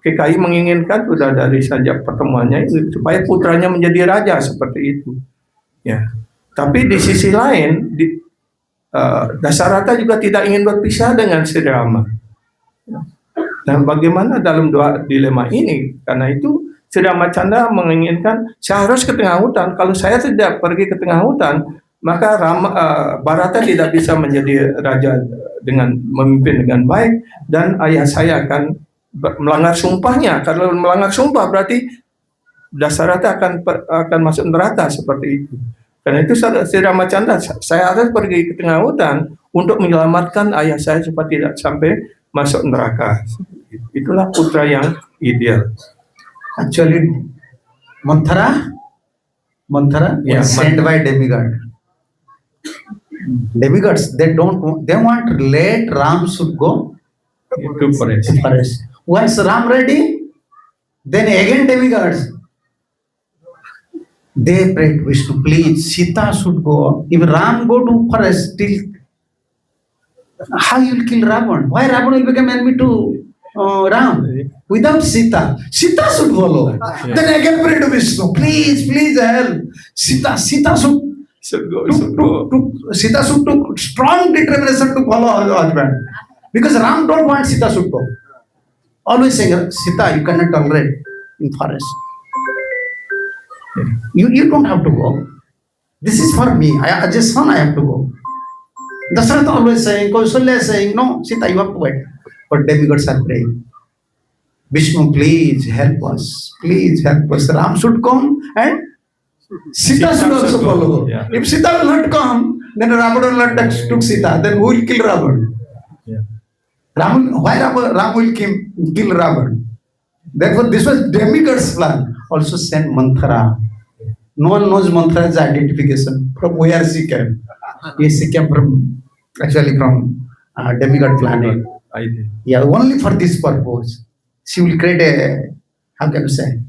Kaikeyi menginginkan sudah dari sejak pertemuannya itu supaya putranya menjadi raja seperti itu, ya. Tapi di sisi lain, Dasarata juga tidak ingin berpisah dengan Sri Rama. Dan bagaimana dalam dua dilema ini? Karena itu Sri Ramachandra menginginkan saya harus ke tengah hutan. Kalau saya tidak pergi ke tengah hutan, maka Bharata tidak bisa menjadi raja dengan memimpin dengan baik, dan ayah saya akan melanggar sumpahnya. Kalau melanggar sumpah berarti Dasarata akan masuk neraka seperti itu. Karena itu Sri Ramachandra, saya harus pergi ke tengah hutan untuk menyelamatkan ayah saya supaya tidak sampai masuk neraka. Itulah putra yang ideal. Actually, Manthara was sent by demigod. Demigods, they want to let Ram should go To forest. Once Ram ready, then again demigods, they pray to Vishnu, please, Sita should go. If Ram go to forest, still, how you will kill Ravan? Why Ravan will become enemy to Ram? Without Sita, Sita should follow. Yeah. Then again pray to Vishnu, please help. Sita should Sita should took strong determination to follow her husband. Because Ram don't want Sita should go. Always saying, Sita, you cannot tolerate in forest. You don't have to go. This is for me. As a son, I have to go. Dasarath always saying, Kausalya is saying, no, Sita, you have to wait. But demigods are praying. Vishnu, please help us. Please help us. Ram should come and Sita should also follow. Yeah. If Sita will not come, then Ram will not took Sita. Then who will kill Ravan? Yeah. Why Ram will kill Ravan? Therefore, this was demigod's plan. Also send Manthara. No one knows Manthara's identification, from where she came. Yes, she came from demigod planet. Idea. Yeah, only for this purpose. She will create a, how can you say,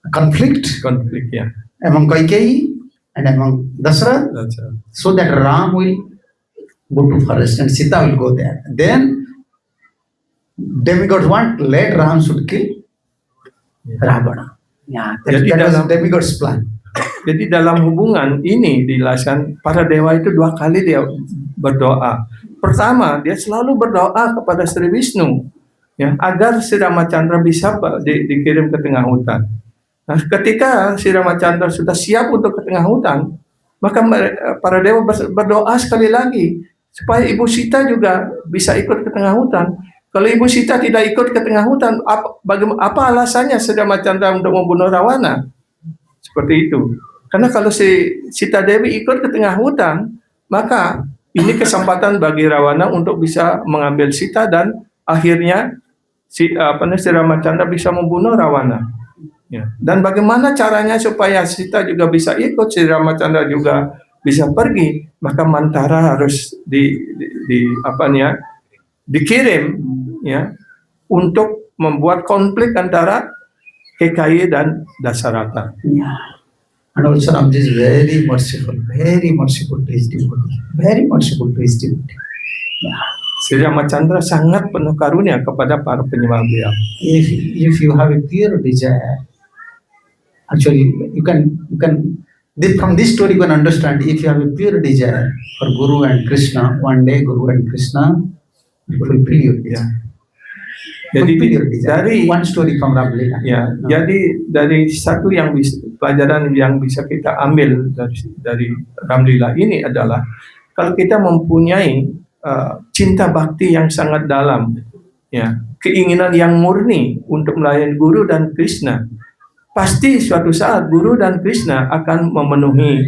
a conflict. Konflik, ya. among Kaikeyi and among Dasarath, That's right. so that Ram will go to forest and Sita will go there. Then demigods want let Ram should kill Ravana. Yeah, Jadi that was dalam- demigods plan. Jadi dalam hubungan ini dijelaskan para dewa itu 2 kali dia berdoa. Pertama, dia selalu berdoa kepada Sri Wisnu ya, agar Sri Ramacandra bisa dikirim ke tengah hutan. Nah, ketika Sri Ramacandra sudah siap untuk ke tengah hutan, maka para dewa berdoa sekali lagi supaya Ibu Sita juga bisa ikut ke tengah hutan. Kalau Ibu Sita tidak ikut ke tengah hutan, apa alasannya Sri Ramacandra untuk membunuh Rawana? Seperti itu. Karena kalau si Sita Dewi ikut ke tengah hutan, maka ini kesempatan bagi Rawana untuk bisa mengambil Sita dan akhirnya Sri Ramacandra bisa membunuh Rawana. Ya. Dan bagaimana caranya supaya Sita juga bisa ikut, Sri Ramacandra juga bisa pergi, maka Mantara harus dikirim ya untuk membuat konflik antara Kekayi dan Dasarata. Yeah. And also Ramji is very merciful to his devotee. Very merciful to his devotee. Yeah. Sri Ramacandra sangat penuh karunia kepada para penyembah beliau. If you have a pure desire, actually you can from this story you can understand, if you have a pure desire for Guru and Krishna, one day Guru and Krishna will fulfill your desire. Jadi Fulfill your desire. dari One story from Ramlila. ya, No. jadi dari satu yang pelajaran yang bisa kita ambil dari Ramlila ini adalah kalau kita mempunyai cinta bakti yang sangat dalam, ya, keinginan yang murni untuk melayani Guru dan Krishna, pasti suatu saat Guru dan Krishna akan memenuhi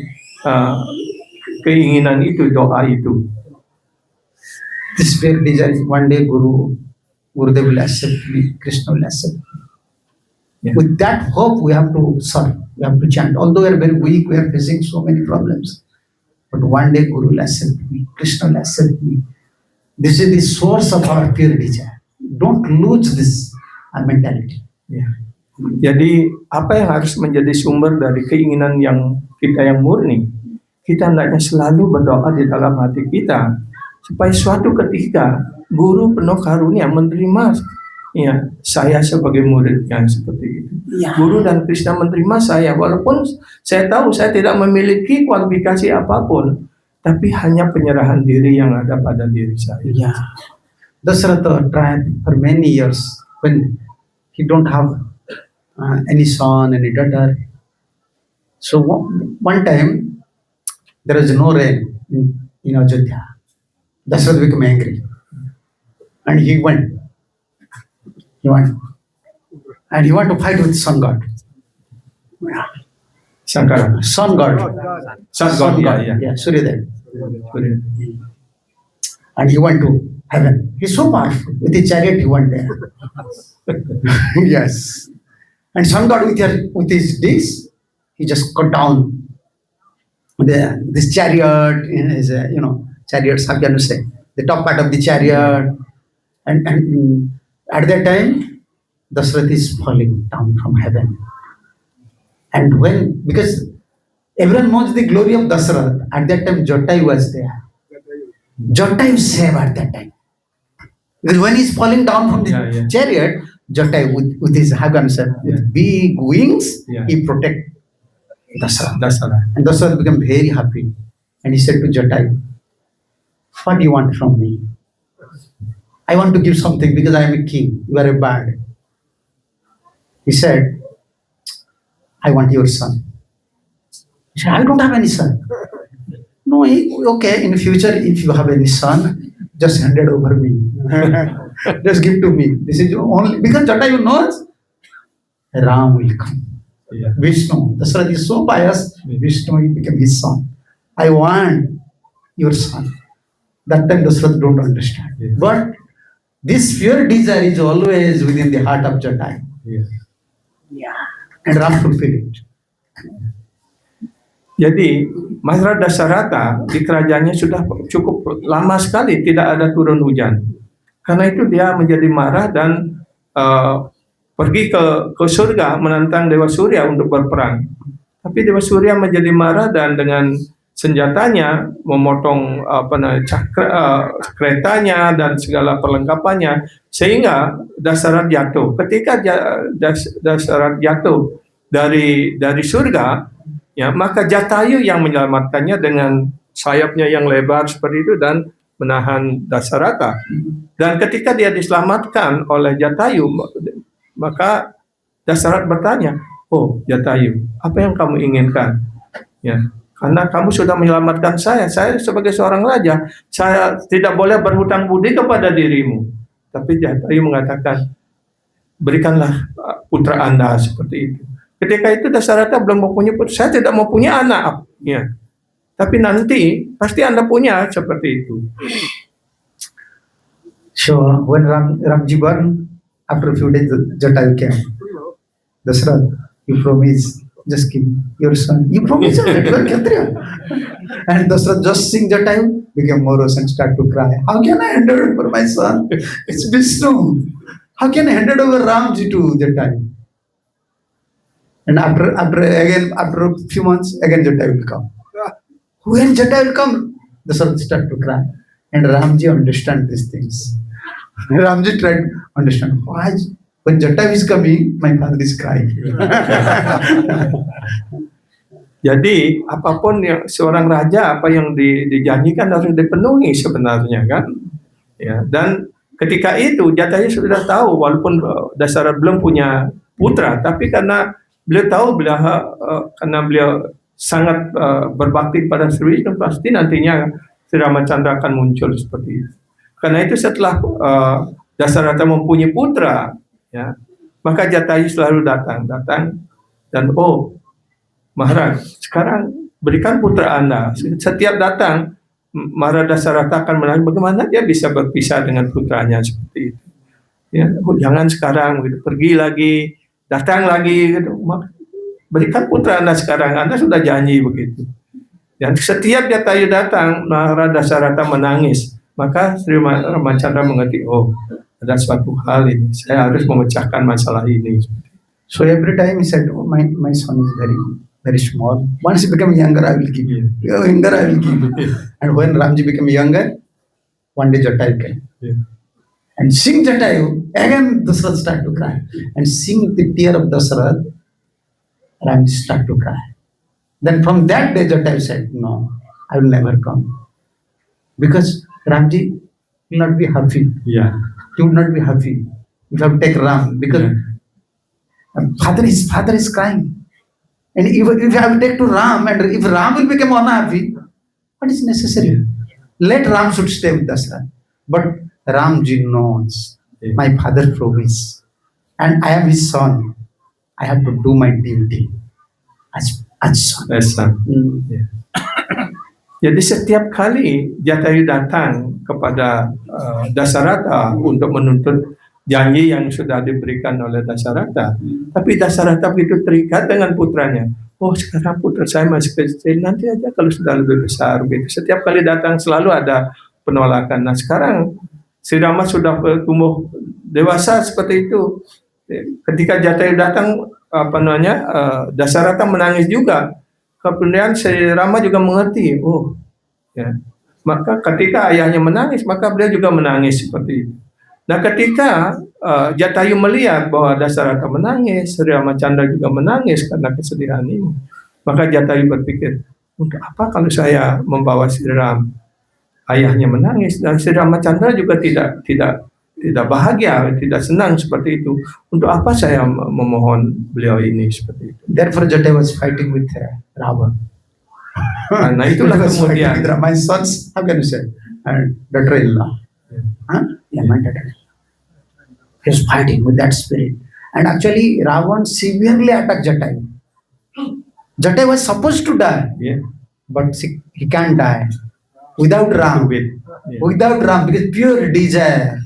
keinginan itu, doa itu. This pure desire is one day Gurudev will accept me, Krishna will accept me. Yeah. With that hope, we have to serve, we have to chant. Although we are very weak, we are facing so many problems. But one day Guru will accept me, Krishna will accept me. This is the source of our pure desire. Don't lose this mentality. Ya. Jadi apa yang harus menjadi sumber dari keinginan yang kita yang murni? Kita hendaknya selalu berdoa di dalam hati kita supaya suatu ketika Guru penuh karunia menerima ya saya sebagai muridnya seperti itu. Ya. Guru dan Krishna menerima saya walaupun saya tahu saya tidak memiliki kualifikasi apapun, tapi hanya penyerahan diri yang ada pada diri saya. Yeah. Dasharatha tried for many years when he don't have any son, any daughter. So one time there was no rain in Ajodhya. Dasharatha became angry and he went and he want to fight with sun god. Yeah. Sankara. Sun god. Sun god, ya. Yeah, Suryadev. And he went to heaven. He's so powerful. With his chariot, he went there. Yes. And sun god with his disc, he just cut down this chariot. Is chariots. How can you say the top part of the chariot? And at that time, Dasarath is falling down from heaven. And because everyone knows the glory of Dasarath, at that time Jottai was there. Jottai was saved at that time. Because when he's falling down from the chariot, Jottai with his with big wings, he protect Dasarath. And Dasarath became very happy. And he said to Jottai, what do you want from me? I want to give something because I am a king. You are a bird. He said, I want your son. He said, I don't have any son. No, okay, in the future, if you have any son, just hand it over me. Just give to me. This is only, because Jatayu knows, Ram will come. Yeah. Vishnu, Dasarath is so pious, Vishnu will become his son. I want your son. That time Dasarath don't understand. Yeah. But this pure desire is always within the heart of Jatayu. Yeah. Yeah. And Ram fulfilled it. Jadi Maharaj Dasarata di kerajaannya sudah cukup lama sekali tidak ada turun hujan. Karena itu dia menjadi marah dan pergi ke surga menantang Dewa Surya untuk berperang. Tapi Dewa Surya menjadi marah dan dengan senjatanya memotong keretanya dan segala perlengkapannya sehingga Dasarat jatuh. Ketika Dasarat jatuh dari surga, ya maka Jatayu yang menyelamatkannya dengan sayapnya yang lebar seperti itu dan menahan Dasarata. Dan ketika dia diselamatkan oleh Jatayu, maka Dasarat bertanya, "Oh, Jatayu, apa yang kamu inginkan?" Ya, karena kamu sudah menyelamatkan saya sebagai seorang raja, saya tidak boleh berhutang budi kepada dirimu. Tapi Jatayu mengatakan, berikanlah putra Anda seperti itu. Ketika itu Dasarata belum mempunyai putra, saya tidak mau punya anak. Ya. Tapi nanti pasti Anda punya seperti itu. So when Ramji born, after a few days, Jatayu came. Dasarath, you promise, just give your son. You promise that you are Kshatriya. And Dasarath just seeing Jatayu, became morose and start to cry. How can I hand over my son? It's Vishnu. How can I hand over Ramji to Jatayu? And after a few months, again Jatayu will come. When Jatayu will come, Dasarath start to cry. And Ramji understand these things. Ramji tried to understand why when Jatayu is coming, my father is crying. Jadi apapun yang seorang raja, apa yang dijanjikan harus dipenuhi sebenarnya kan. Ya, dan ketika itu Jatayu sudah tahu walaupun Dasarat belum punya putra, tapi karena beliau tahu karena beliau sangat berbakti pada Sri Vishnu, pasti nantinya Sri Ramacandra akan muncul seperti itu. Karena itu setelah Dasarata mempunyai putra, ya, maka Jatayu selalu datang dan Maharaj, sekarang berikan putra Anda. Setiap datang, Maharaj Dasarata akan menanya bagaimana dia bisa berpisah dengan putranya seperti itu. Ya, jangan sekarang, gitu. Pergi lagi, datang lagi, gitu. Berikan putra Anda sekarang, Anda sudah janji begitu. Dan setiap Jatayu datang, Maharaj Dasarata menangis. Maka Sri Ramacandra mengerti, ada suatu hal ini, saya harus memecahkan masalah ini. So every time he said, "Oh, my son is very small. Once he become younger, I will give you. Younger, I will give you." And when Ramji became younger, one day Jatayu came. Yeah. And seeing Jatayu, again Dasarath start to cry. And seeing the tear of Dasarath, Ramji start to cry. Then from that day, Jatayu said, "No, I will never come." Because Ramji will not be happy. Yeah. He will not be happy. You have to take Ram. Because his father is crying. And if you have to take to Ram, and if Ram will become unhappy, what is necessary? Let Ram should stay with Dasarath. But Ramji knows my father promise. And I am his son. I have to do my duty as son. Yeah. Jadi setiap kali Jatayu datang kepada Dasarata untuk menuntut janji yang sudah diberikan oleh Dasarata, tapi Dasarata begitu terikat dengan putranya. Sekarang putra saya masih kecil, nanti aja kalau sudah lebih besar. Gitu. Setiap kali datang selalu ada penolakan. Nah sekarang Sri Rama sudah tumbuh dewasa seperti itu. Ketika Jatayu datang, Dasarata menangis juga. Kemudian Sri Rama juga mengerti, ya. Maka ketika ayahnya menangis, maka beliau juga menangis seperti itu. Nah, ketika Jatayu melihat bahwa Dasarata menangis, Sri Ramacandra juga menangis karena kesedihan ini, maka Jatayu berpikir, untuk apa kalau saya membawa Sri Ram? Ayahnya menangis dan Sri Ramacandra juga tidak bahagia, tidak senang seperti itu. Untuk apa saya memohon beliau ini seperti itu? Therefore Jatayu was fighting with Ravana. Nah itulah kemudian my sons, how can you say, daughter-in-law. Yeah, my daughter. He was fighting with that spirit. And actually Ravana severely attacked Jatayu. Jatayu was supposed to die, but he can't die without Ram. Without Ram, because pure desire.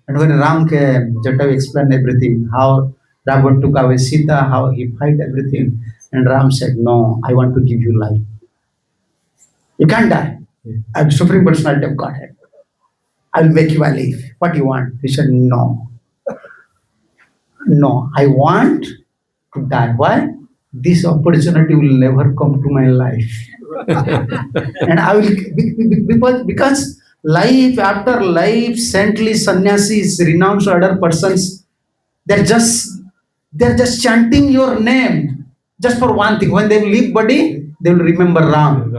And when Ram came, Jatayu explained everything, how Ravana took away Sita, how he fight everything. And Ram said, "No, I want to give you life. You can't die. I'm Supreme Personality of Godhead. I'll make you alive. What do you want?" He said, "No. No, I want to die. Why? This opportunity will never come to my life. And I will, because life after life, saintly sannyasis, renounced other persons, they're just they're just chanting your name just for one thing. When they will leave body, they will remember Ram.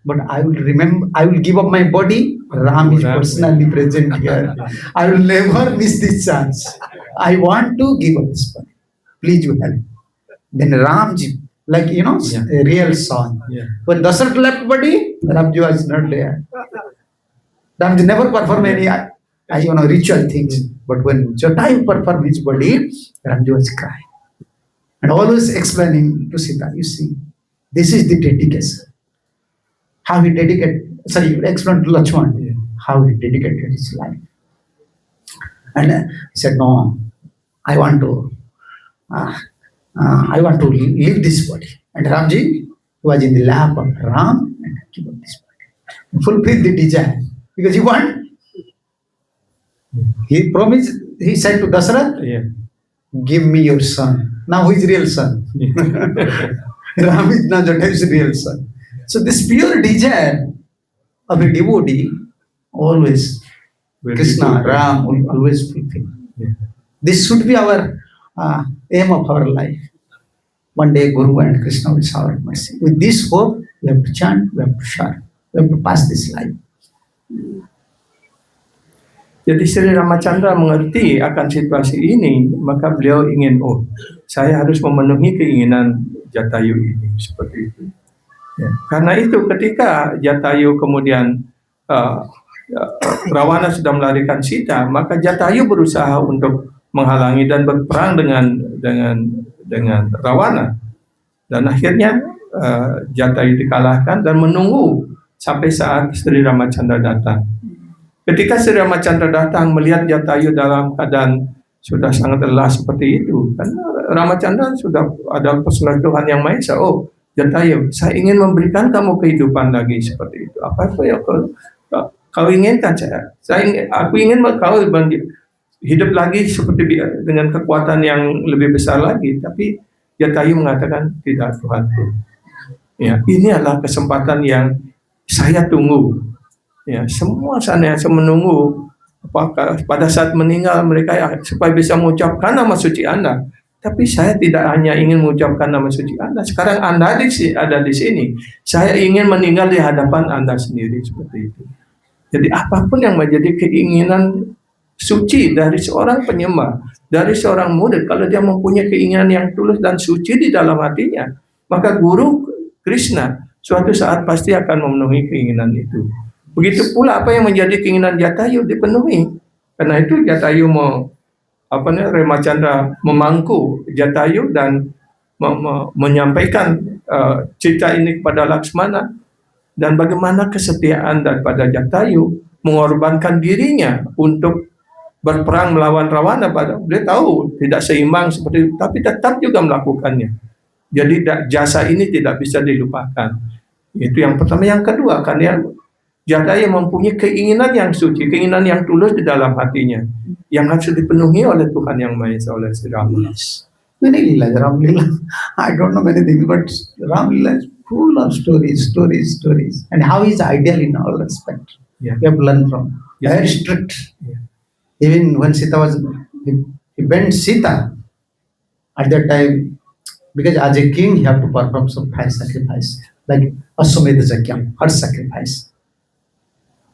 But I will remember, I will give up my body. Ram is personally present here. I will never miss this chance. I want to give up this body. Please you help. Then Ramji, like Yeah. a real son. Yeah. When Dasarath left body, Ramji was not there. Ramji never perform any ritual things. But when Jatayu performed his body, Ramji was crying. And always explaining to Sita, you see, this is the dedication. How he dedicated, explain to Lakshman, Yeah. how he dedicated his life. And he said, no, I want to, I want to leave this body. And Ramji was in the lap of Ram and give up this body. Fulfill the desire. Because he want, he promised, he said to Dasarath, Yeah. give me your son. Now who is real son? Ram is now Jatayu's real son. So this pure desire of a devotee always Will be Krishna, fulfilled. Ram will always fulfill. Yeah. This should be our aim of our life. One day Guru and Krishna will shower mercy. With this hope, we have to chant, we have to share, we have to pass this life. Jadi Sri Ramachandra mengerti akan situasi ini, maka beliau ingin, saya harus memenuhi keinginan Jatayu ini, seperti itu. Ya. Karena itu ketika Jatayu kemudian Rawana sudah melarikan Sita, maka Jatayu berusaha untuk menghalangi dan berperang dengan Rawana. Dan akhirnya Jatayu dikalahkan dan menunggu sampai saat Sri Ramachandra datang. Ketika Sri Ramachandra datang melihat Jatayu dalam keadaan sudah sangat lelah seperti itu, kan Ramachandra sudah ada pesunan Tuhan Yang Maha Esa. Jatayu, saya ingin memberikan kamu kehidupan lagi seperti itu. Apa itu yang kau inginkan? Aku ingin kau hidup lagi seperti dengan kekuatan yang lebih besar lagi. Tapi Jatayu mengatakan, tidak Tuhanku. Ya, ini adalah kesempatan yang saya tunggu. Ya, semua sana menunggu apakah pada saat meninggal mereka supaya bisa mengucapkan nama suci Anda. Tapi saya tidak hanya ingin mengucapkan nama suci Anda. Sekarang Anda ada di sini. Saya ingin meninggal di hadapan Anda sendiri seperti itu. Jadi apapun yang menjadi keinginan suci dari seorang penyembah, dari seorang murid, kalau dia mempunyai keinginan yang tulus dan suci di dalam hatinya, maka Guru Krishna suatu saat pasti akan memenuhi keinginan itu. Begitu pula apa yang menjadi keinginan Jatayu dipenuhi. Karena itu Jatayu Ramachandra memangku Jatayu dan menyampaikan cerita ini kepada Laksmana, dan bagaimana kesetiaan daripada Jatayu mengorbankan dirinya untuk berperang melawan Rawana. Dia tahu tidak seimbang seperti itu, tapi tetap juga melakukannya. Jadi jasa ini tidak bisa dilupakan. Itu yang pertama. Yang kedua, karena Jatayu mempunyai keinginan yang suci, keinginan yang tulus di dalam hatinya, yang harus dipenuhi oleh Tuhan Yang Maha Esa, oleh Sri Rama. Many Leelas, Ram Leela. I don't know many things, but Ram Leela is full of stories. And how he is ideal in all respect. Yeah. We have learned from. Yeah. Very strict. Yeah. Even when Sita was, he bent Sita at that time, because as a king, he have to perform some high sacrifice, like Aswamedha Yajna, her sacrifice.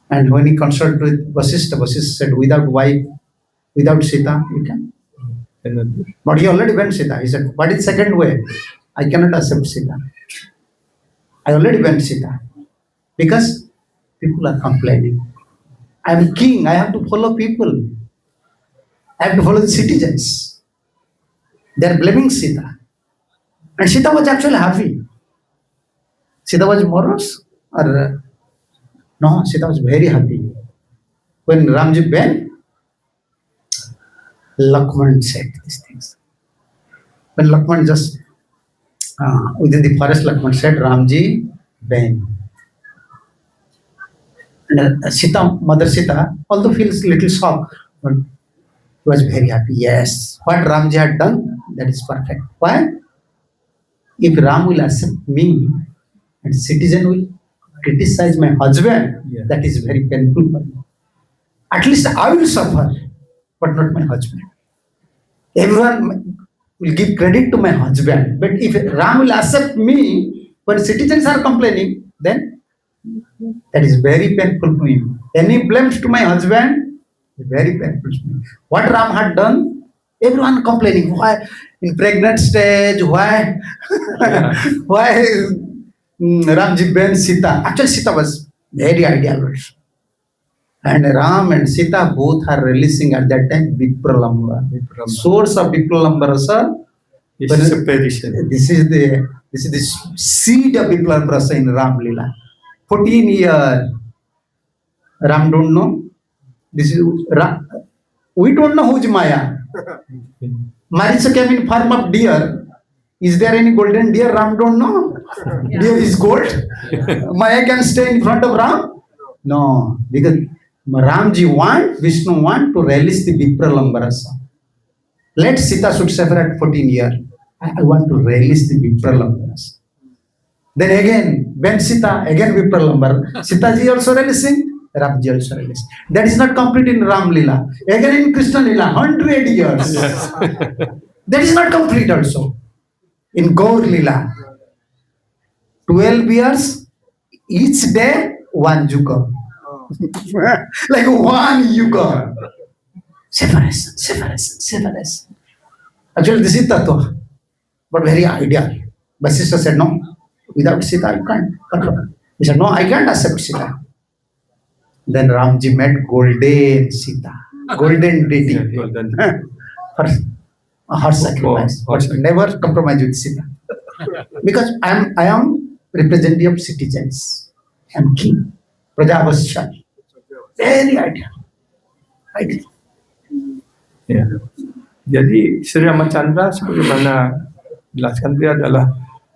And when he consulted with Vasishtha said, without wife, without Sita, you can. But he already went Sita. He said, what is second way? I cannot accept Sita. I already went Sita. Because people are complaining. I am king, I have to follow people. I have to follow the citizens. They are blaming Sita. And Sita was actually happy. Sita was morose or no, Sita was very happy. When Ramji went, Lakshman said these things. When Lakshman just within the forest, Lakshman said, Ramji, Ben. And Sita, Mother Sita, although feels little shocked, but he was very happy. Yes, what Ramji had done, that is perfect. Why? if Ram will accept me and citizen will criticize my husband, Yeah. that is very painful for me. At least I will suffer, but not my husband. Everyone will give credit to my husband, but if Ram will accept me when citizens are complaining, then that is very painful to me. Any blames to my husband, very painful to me. What Ram had done, everyone complaining. Why in pregnant stage? Why? Yeah. Why Ramji banned Sita? Actually, Sita was very ideal. And Ram and Sita both are releasing at that time Vipralamba. Vipralamba. Source of Vipralamba Rasa. It's separation. This is the seed of Vipralamba Rasa in Ram Lila. 14 years. Ram don't know. This is Ram. We don't know who's Maya. Marisa came in form of deer. Is there any golden deer? Ram don't know. Deer is gold. Maya can stay in front of Ram? No, because Ramji want, Vishnu want to release the Vipralamba Rasa. Let Sita should suffer at 14 years. I want to release the Vipralamba Rasa. Then again, when Sita, again Vipralamba. Sita ji also releasing, Ramji also releasing. That is not complete in Ram Lila. Again in Krishna Lila, 100 years. That is not complete also. In Gaur Lila, 12 years, each day, one yuga. Like one yuga. Separation. Actually, this is Tattva, but very ideal. But sister said, no, without Sita, you can't control. He said, no, I can't accept Sita. Then Ramji met golden Sita, golden deity. Yeah, golden. for her sacrifice, Oh, but never compromise with Sita. Because I am representative of citizens. I am king. Prajavasya. Very ideal. Ideal. Ya. Jadi Sri Ramachandra sebagaimana dijelaskan dia adalah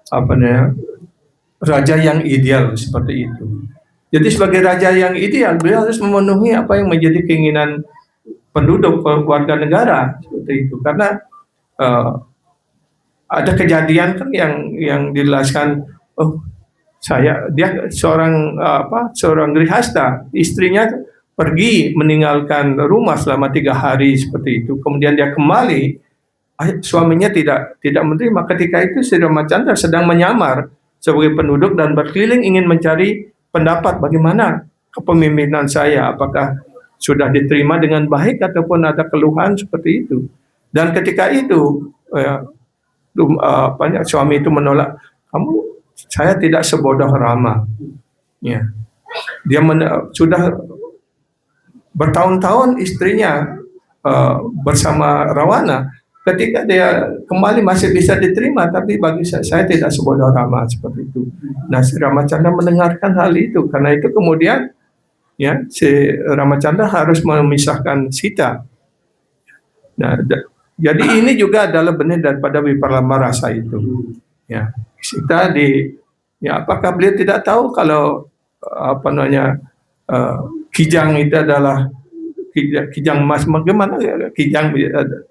apa namanya raja yang ideal seperti itu. Jadi sebagai raja yang ideal beliau harus memenuhi apa yang menjadi keinginan penduduk warga negara seperti itu. Karena ada kejadian kan yang dijelaskan, oh dia seorang seorang grihasta, istrinya pergi meninggalkan rumah selama 3 hari seperti itu, kemudian dia kembali, suaminya tidak menerima. Ketika itu Sri Ramachandra sedang menyamar sebagai penduduk dan berkeliling ingin mencari pendapat bagaimana kepemimpinan saya, apakah sudah diterima dengan baik ataupun ada keluhan seperti itu. Dan ketika itu suami itu menolak, saya tidak sebodoh Rama. Ya. Dia sudah bertahun-tahun istrinya bersama Rawana. Ketika dia kembali masih bisa diterima, tapi bagi saya tidak sebodoh Rama seperti itu. Nah, si Ramachandra mendengarkan hal itu, karena itu kemudian ya si Ramachandra harus memisahkan Sita. Nah, jadi ini juga adalah benih daripada Vipralamba Rasa itu. Ya, Sita apakah beliau tidak tahu kalau kijang itu adalah kijang emas, bagaimana kijang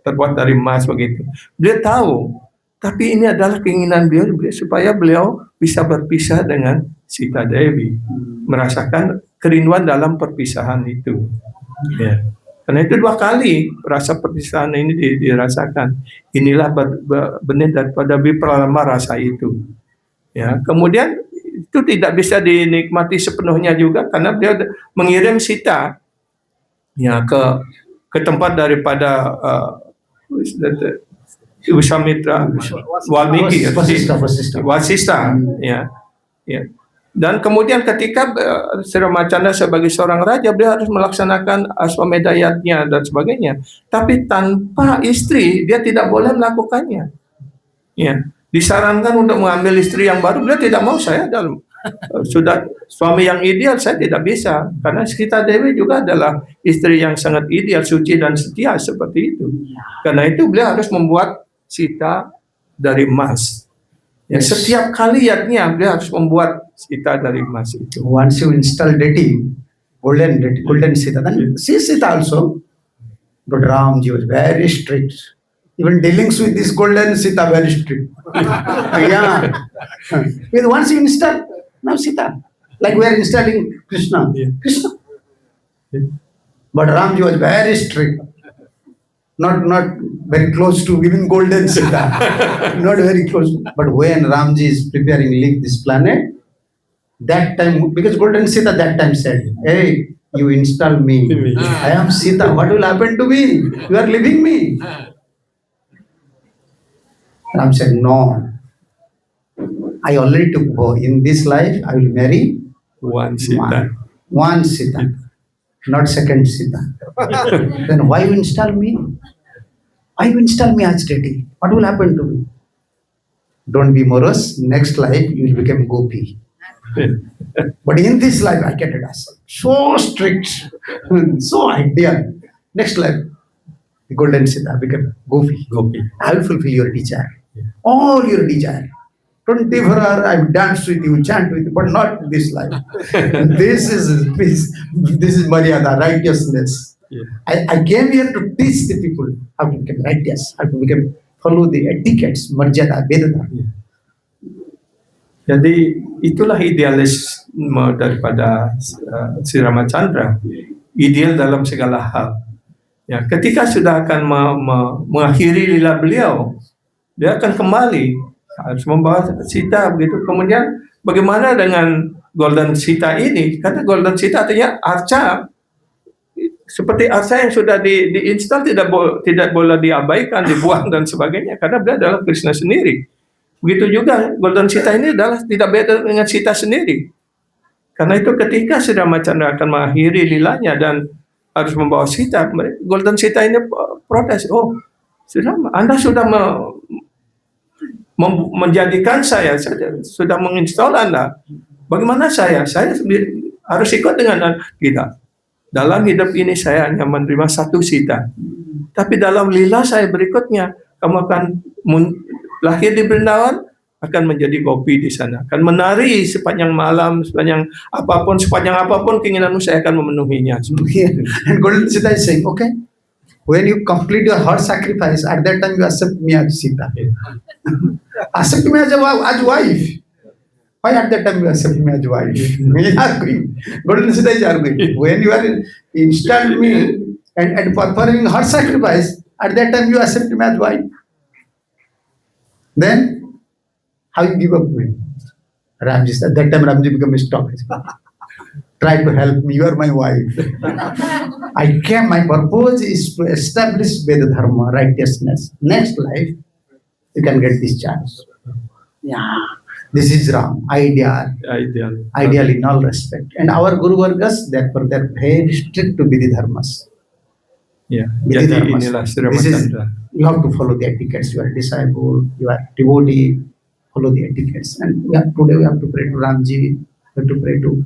terbuat dari emas begitu. Beliau tahu, tapi ini adalah keinginan beliau supaya beliau bisa berpisah dengan Sita Dewi, merasakan kerinduan dalam perpisahan itu. Ya. Karena itu 2 kali rasa perpisahan ini dirasakan. Inilah benih daripada Vipralamba Rasa itu. Ya, kemudian itu tidak bisa dinikmati sepenuhnya juga karena beliau mengirim Sita ya ke tempat daripada Wiswamitra, Walmiki, Wasista, ya. Dan kemudian ketika Sri Ramachandra sebagai seorang raja, beliau harus melaksanakan Aswamedha Yajna dan sebagainya. Tapi tanpa istri, dia tidak boleh melakukannya. Ya, disarankan untuk mengambil istri yang baru, beliau tidak mau. Saya sudah suami yang ideal, saya tidak bisa. Karena Sita Dewi juga adalah istri yang sangat ideal, suci dan setia seperti itu. Karena itu beliau harus membuat Sita dari emas. Ya, setiap kali yajna beliau harus membuat Sita dari emas itu. Once you install deity, golden Sita, then see Sita also. But Ramji was very strict. Even dealings with this golden Sita very strict. Yeah. With once you install, now Sita. Like we are installing Krishna. Yeah. Krishna. Yeah. But Ramji was very strict. Not very close to even golden Sita. Not very close. But when Ramji is preparing to leave this planet, that time, because golden Sita that time said, hey, you install me. I am Sita. What will happen to me? You are leaving me. Ram said, no. I already took vow. In this life, I will marry One Sita. one Sita, not second Sita. Then why you install me? Why you install me as deity? What will happen to me? Don't be morose. Next life, you will become Gopi. But in this life, I cannot ask. So strict, so ideal. Next life, the golden Sita become Gopi. Gopi. I will fulfill your desire. All your desire. 24 hours I will dance with you, chant with you, but not this life. This is peace. This is Maryada, righteousness. Yeah. I came here to teach the people how to become righteous, how to become follow the etiquettes, Maryada, Vedanta. Jadi itulah idealisme daripada si Ramachandra, ideal dalam segala hal. Ya, ketika sudah akan mengakhiri lila beliau, dia akan kembali harus membawa Sita begitu. Kemudian bagaimana dengan Golden Sita ini? Karena Golden Sita artinya arca, seperti arca yang sudah diinstal tidak boleh diabaikan, dibuang dan sebagainya, karena dia adalah Krishna sendiri. Begitu juga Golden Sita ini adalah tidak beda dengan Sita sendiri. Karena itu ketika Sri Ramachandra akan mengakhiri lilanya dan harus membawa Sita, Golden Sita ini protes, oh Sri Rama, Anda sudah menjadikan saya sudah menginstal Anda. Bagaimana saya? Saya harus ikut dengan Anda. Tidak. Dalam hidup ini saya hanya menerima satu Sita. Tapi dalam lila saya berikutnya, kamu akan lahir di Brindavan, akan menjadi Gopi di sana. Akan menari sepanjang malam, sepanjang apapun keinginanmu, saya akan memenuhinya. And golden Sita is saying, okay, when you complete your heart sacrifice, at that time you accept me as Sita. Accept me as wife. Why at that time you accept me as wife? We are arguing. Golden Sita is arguing. When you are installed me and performing heart sacrifice, at that time you accept me as wife. Then how you give up me? Ramji, at that time Ramji become stop. Try to help me, you are my wife. I came, my purpose is to establish Veda Dharma, righteousness. Next life, you can get this chance. Yeah, this is Ram, ideal in all respect. And our Guru Vargas, therefore, they're very strict to Vidhi Dharmas. Ya, Vidhi jadi Dharmas. inilah Sri This is, Ramachandra. you have to follow the etiquettes. You are disciple, you are devotee, follow the etiquettes. And today we have to pray to Ramji, we have to pray to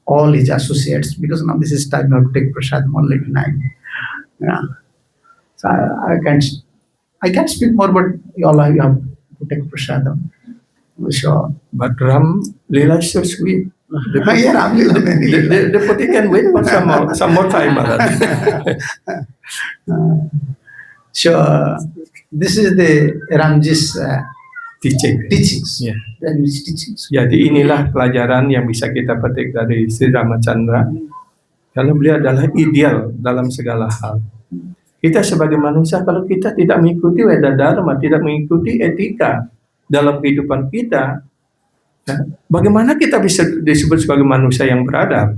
all his associates, because now this is time you have to take prasad only tonight. Yeah. So I can't speak more, but all of you have to take prasadam. Sure. But Ram Lila is so sweet. Yeah, Ram Leela, many Leela. The Putty can wait for some more time. Sure. This is the Ramji's teachings. Yeah. Ramji's teachings. Jadi inilah pelajaran yang bisa kita petik dari Sri Ramachandra. Karena beliau adalah ideal dalam segala hal. Kita sebagai manusia, kalau kita tidak mengikuti Veda Dharma, tidak mengikuti etika dalam kehidupan kita, ya, bagaimana kita bisa disebut sebagai manusia yang beradab?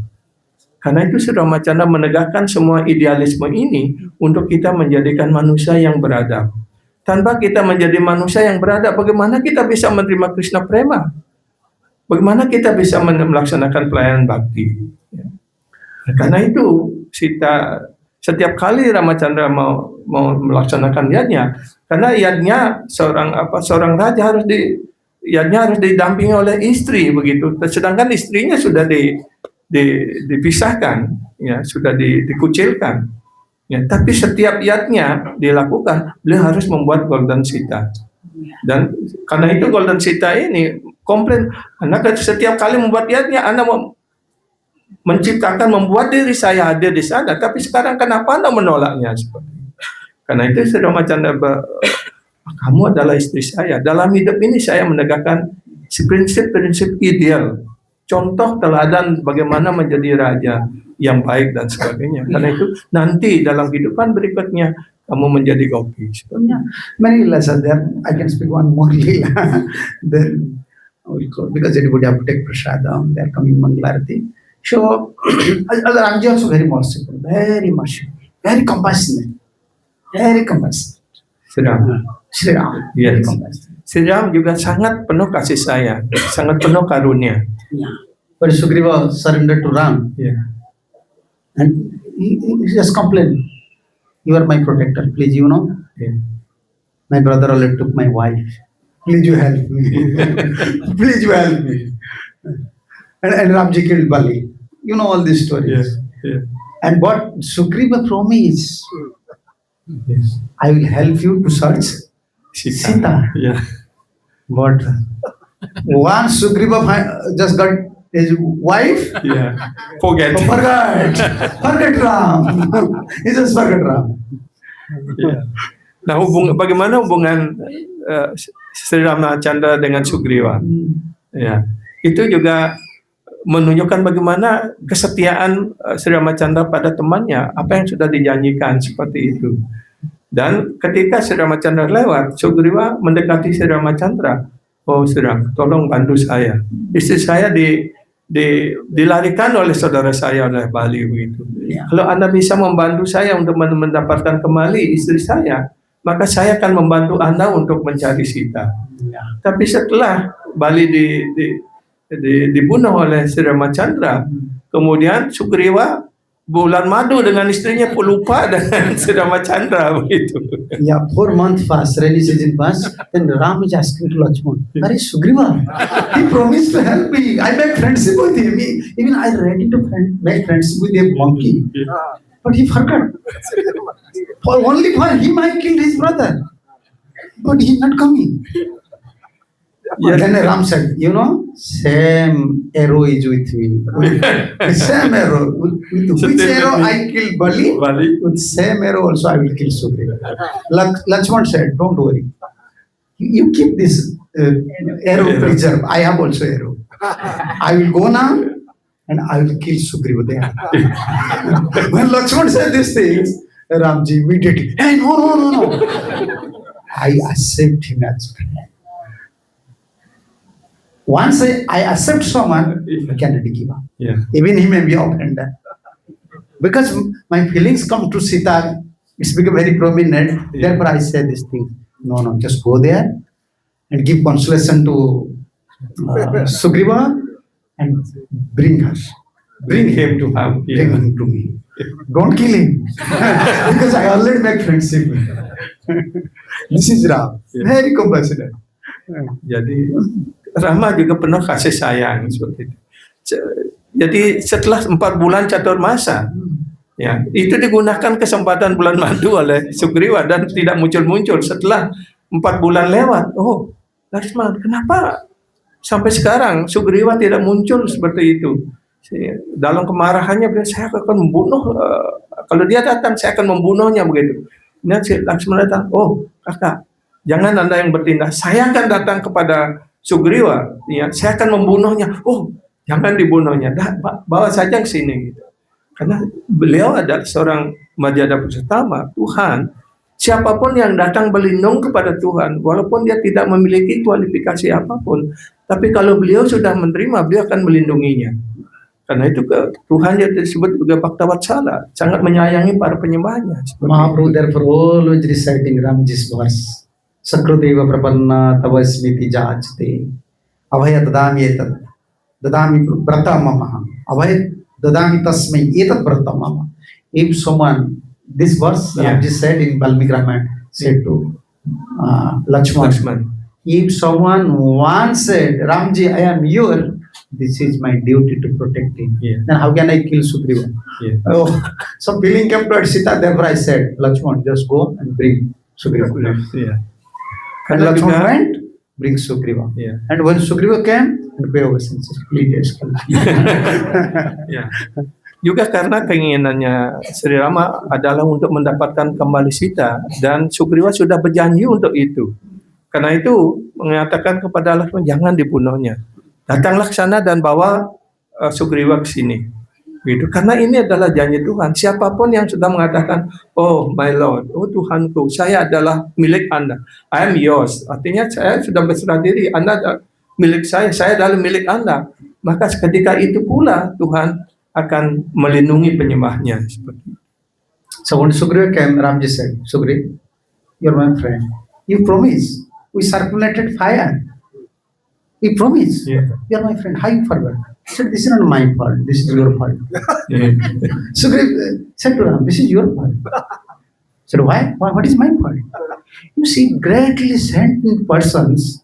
Karena itu Sri Ramachandra menegakkan semua idealisme ini untuk kita menjadikan manusia yang beradab. Tanpa kita menjadi manusia yang beradab, bagaimana kita bisa menerima Krishna Prema? Bagaimana kita bisa melaksanakan pelayanan bakti? Ya. Karena itu setiap kali Ramachandra mau melaksanakan yadnya, karena yadnya seorang raja harus didampingi oleh istri begitu. Sedangkan istrinya sudah dipisahkan, ya, sudah dikucilkan. Ya, tapi setiap yadnya dilakukan, beliau harus membuat Golden Sita. Dan karena itu Golden Sita ini komplain, karena setiap kali membuat yadnya, Anda membuat diri saya hadir di sana, tapi sekarang kenapa Anda menolaknya? Karena itu Sri Ramacandra kamu adalah istri saya. Dalam hidup ini saya menegakkan prinsip-prinsip ideal, contoh teladan bagaimana menjadi raja yang baik dan sebagainya. Karena itu nanti dalam kehidupan berikutnya kamu menjadi gopi. Yeah, many lessons there. I can speak one more lila. Then we go, because everybody have to take prasadam. They are coming Mangalarati. So Ramji also very merciful, very merciful, very compassionate, very compassionate. Sri Ram. Sri Ram, Yes. very compassionate. Sri Ram juga sangat penuh kasih sayang, sangat penuh karunia. Yeah. But Sugriva surrendered to Ram, Ya. and he just complained, "You are my protector. Please, Ya. my brother already took my wife. Please, you help me. Please, you help me." And Ramji killed Bali. You know all these stories. Yes. Yes. And what Sugriva promised, Yes. I will help you to search Sita. Ya. But once Sugriva just got his wife, Ya. Forget. forget Ram. He just forget Ram. Ya. Nah, bagaimana hubungan Sri Ramacandra dengan Sugriva? Ya, itu juga menunjukkan bagaimana kesetiaan Sri Ramacandra pada temannya, apa yang sudah dijanjikan seperti itu. Dan ketika Sri Ramacandra lewat, Sugriva mendekati Sri Ramacandra. Oh, Sri Ram, tolong bantu saya. Istri saya dilarikan oleh saudara saya oleh Bali begitu. Ya. Kalau Anda bisa membantu saya untuk mendapatkan kembali istri saya, maka saya akan membantu Anda untuk mencari Sita. Tapi setelah Bali dibunuh oleh Sri Ramacandra, kemudian Sugriva bulan madu dengan istrinya pun lupa dengan Sri Ramacandra begitu. Yeah, 4 months passed, rainy season passed. Then Ram is asking to Lakshman, "Where is Sugriva? He promised to help me. I make friendship with him. Even I ready to make friendship with a monkey. But he forgot. Only for him I killed his brother. But he's not coming." Yes. Then Ram said, same arrow is with me. Same arrow. With which arrow I killed Bali? Bali. With same arrow also I will kill Sugriva. Lakshman said, "Don't worry. You keep this arrow preserved. I have also arrow. I will go now and I will kill Sugriva there." When Lakshman said these things, Ramji immediately, "Hey, no. I accept him as friend. Once I accept someone, I cannot give up. Ya. Even he may be offended. Because my feelings come to Sita, it's become very prominent. Yeah. Therefore I say this thing. No, just go there and give consolation to Sugriva and bring her. Bring him to have. Bring him to me. Don't kill him. Because I already make friendship. This is Ram. Yeah. Very compassionate. Jadi Rama juga penuh kasih sayang seperti itu. Jadi setelah 4 bulan catur masa, ya itu digunakan kesempatan bulan madu oleh Sugriva dan tidak muncul-muncul. Setelah 4 bulan lewat, oh Lakshman, kenapa sampai sekarang Sugriva tidak muncul seperti itu? Dalam kemarahannya beliau, saya akan membunuh. Kalau dia datang, saya akan membunuhnya begitu. Kemudian si Lakshman datang, oh kakak, jangan Anda yang bertindak, saya akan datang kepada Sugriva, ya, saya akan membunuhnya. Oh, jangan dibunuhnya, bawa saja ke sini. Gitu. Karena beliau adalah seorang Madhyada Purushotama, Tuhan. Siapapun yang datang berlindung kepada Tuhan, walaupun dia tidak memiliki kualifikasi apapun, tapi kalau beliau sudah menerima, beliau akan melindunginya. Karena itu Tuhan yang disebut juga Bhaktavatsala, sangat menyayangi para penyembahnya. Mahaprabhu therefore always reciting Ramji's verse. Sakrudeva prapanna tava smiti jajte abhaya dadami etat dadami brata mama abhaya dadami tasmai etat brata mama. If someone, this verse Ramji said in Valmiki Ramayana, said to Lakshman, if someone once said, "Ramji, I am your," this is my duty to protect him. Yeah. Then how can I kill Sugriva? Yeah. Oh, so feeling came to Sita, therefore I said, "Lakshman, just go and bring Sugriva." Ya. And Karena Lakshman juga, went, bring Sugriva. ya. And when Sugriva came, and pay obeisance, please escalate. Ya. juga karena keinginannya Sri Rama adalah untuk mendapatkan kembali Sita dan Sugriwa sudah berjanji untuk itu. Karena itu mengatakan kepada Lakshmana jangan dibunuhnya. Datanglah ke sana dan bawa Sugriwa ke sini. Gitu. Karena ini adalah janji Tuhan. Siapapun yang sudah mengatakan, oh my Lord, oh Tuhanku, saya adalah milik Anda. I am yours. Artinya saya sudah berserah diri. Anda milik saya adalah milik Anda. Maka ketika itu pula Tuhan akan melindungi penyembahnya. Seperti itu. So when Sugriva came, Ramji said, Sugriva, you're my friend. You promised. We circulated fire. We promised. Yeah. You're my friend. How you forgot? He said, this is not my fault. This is your fault. Yeah. Sugriva said to Ram, this is your fault. He said, why? What is my fault? You see, greatly sentient persons,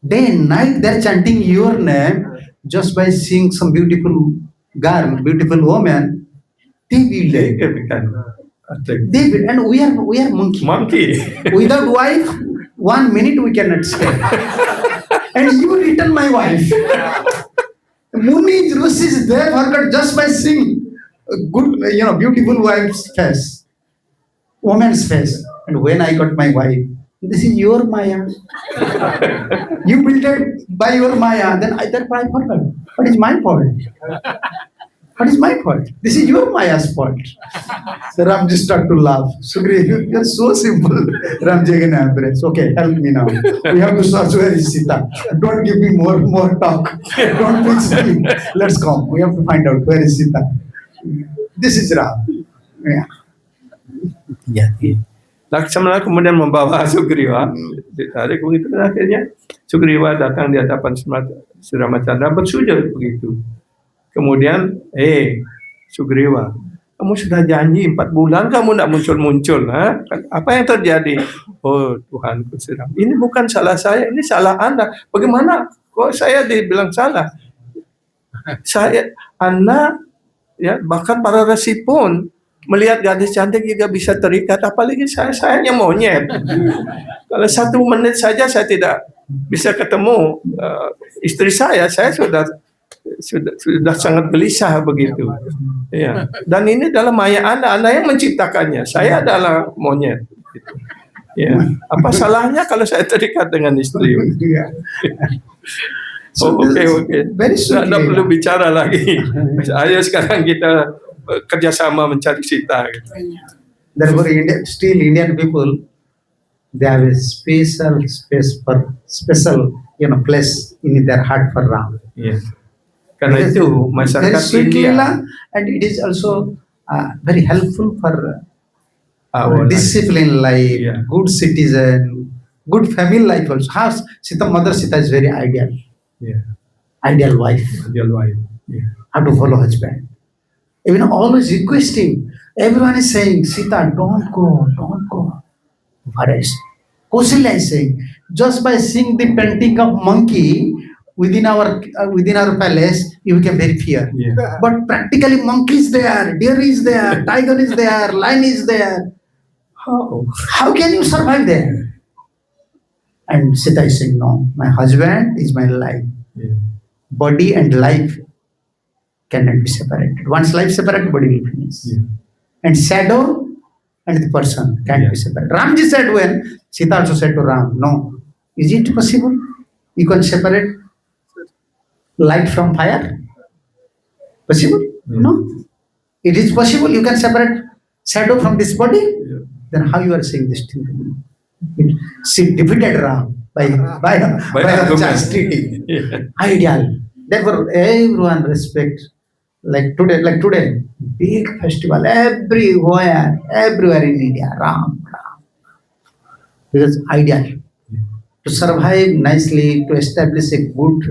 day and night they're chanting your name just by seeing some beautiful girl, beautiful woman. They will die. They will, and we are monkey. Without wife, 1 minute we cannot stay. And you return my wife. Munis, Rishis, they forgot just by seeing a good, beautiful wife's face, woman's face. And when I got my wife, this is your Maya. You built it by your Maya, then I forgot. What is my fault? What is my fault? This is your Maya's fault. So Ram just started to laugh. Sugriva, you're so simple. Ram again embrace. Okay, help me now. We have to search where is Sita. Don't give me more talk. Don't fix me. Let's come. We have to find out where is Sita. This is Ram. Yeah. Lakshmana kemudian membawa Sugriwa, ditarik begitu dan akhirnya Sugriwa datang di hadapan Sri Ramacandra bersujud begitu. Kemudian, Sugriwa, kamu sudah janji 4 bulan kamu tidak muncul-muncul, ha? Apa yang terjadi? Oh Tuhanku Sri Ram, ini bukan salah saya, ini salah Anda. Bagaimana? Kok saya dibilang salah? Anda, ya bahkan para resi pun melihat gadis cantik juga bisa terikat, apalagi sayanya monyet. Kalau 1 menit saja saya tidak bisa ketemu istri saya sudah sangat gelisah begitu. Ya. Dan ini adalah maya Anda yang menciptakannya. Saya adalah monyet. Gitu. Ya. Apa salahnya kalau saya terikat dengan istri? Oke. Anda perlu bicara lagi. Ayo sekarang kita kerjasama mencari Sita. Therefore, Indian people, they have a special place in their heart for Ram. Yeah. Karena itu masyarakat India, and it is also very helpful for discipline life, good citizen, good family life also. Mother Sita is very ideal. Yeah. Ideal wife. Yeah. How to follow husband. Even always requesting. Everyone is saying, Sita, don't go. Forest. Kausalya is saying, just by seeing the painting of monkey within our palace, you become very fear. Yeah. But practically monkey is there, deer is there, tiger is there, lion is there. How can you survive there? And Sita is saying, no, my husband is my life. Yeah. Body and life cannot be separated. Once life separated, body will finish. Yeah. And shadow and the person can't be separated. Ramji said when, Sita also said to Ram, no, is it possible? You can separate light from fire? Possible? Yeah. No. It is possible you can separate shadow from this body? Yeah. Then how you are saying this thing to me? She defeated Ram by her chastity. Yeah. Ideal. Therefore, everyone respect. Like today, big festival everywhere in India, Ram. Because ideal. To survive nicely, to establish a good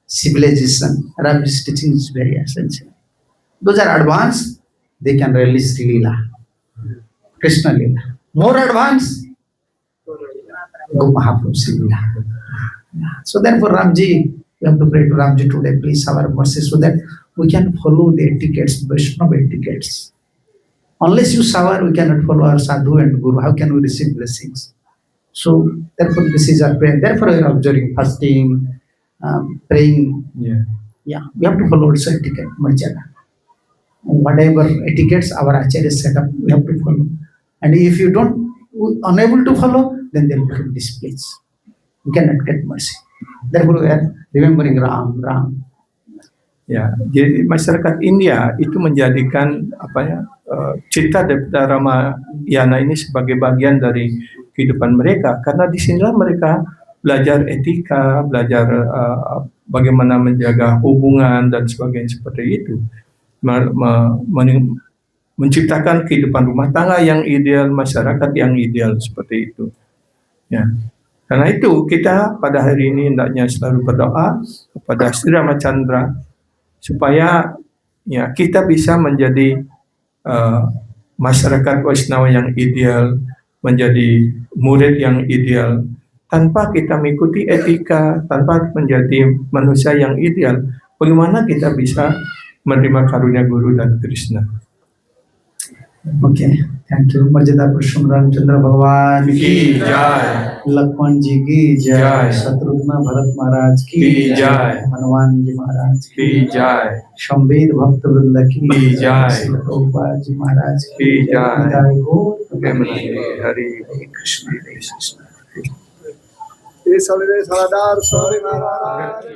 civilization, Ram's teaching is very essential. Those are advanced, they can release Leela, Krishna Leela. More advanced, Go Mahaprabhu's Leela. So therefore, Ramji, we have to pray to Ramji today, please have our mercy so that we can follow the etiquettes, Vaishnava etiquettes. Unless you shower, we cannot follow our sadhu and guru. How can we receive blessings? So therefore, this is our prayer. Therefore, we are observing fasting, praying. Yeah. Yeah, we have to follow also etiquette, Marjana. whatever etiquettes our acharyas set up, we have to follow. And if you don't, unable to follow, then they will become displeased. You cannot get mercy. Therefore, we are remembering Ram, Ram. Ya, jadi masyarakat India itu menjadikan cita daripada Ramayana ini sebagai bagian dari kehidupan mereka, karena di sinilah mereka belajar etika, belajar bagaimana menjaga hubungan dan sebagainya seperti itu, menciptakan kehidupan rumah tangga yang ideal, masyarakat yang ideal seperti itu. Ya, karena itu kita pada hari ini hendaknya selalu berdoa kepada Sri Ramacandra supaya ya kita bisa menjadi masyarakat Waisnawa yang ideal, menjadi murid yang ideal, tanpa kita mengikuti etika, tanpa menjadi manusia yang ideal. Bagaimana kita bisa menerima karunia Guru dan Krishna? Okay, thank you. Marjada Purushottam Ramchandra Bhagwan की जय, लक्ष्मण जी की जय। जय, शत्रुघ्न भरत महाराज की जय। हनुमान जी महाराज की जय, संवेद भक्त वृंद की जय। श्रील प्रभुपाद जी महाराज की जय। निताय गौर हरि कृष्ण हरे कृष्ण। ये साले सालादार स्वामी महाराज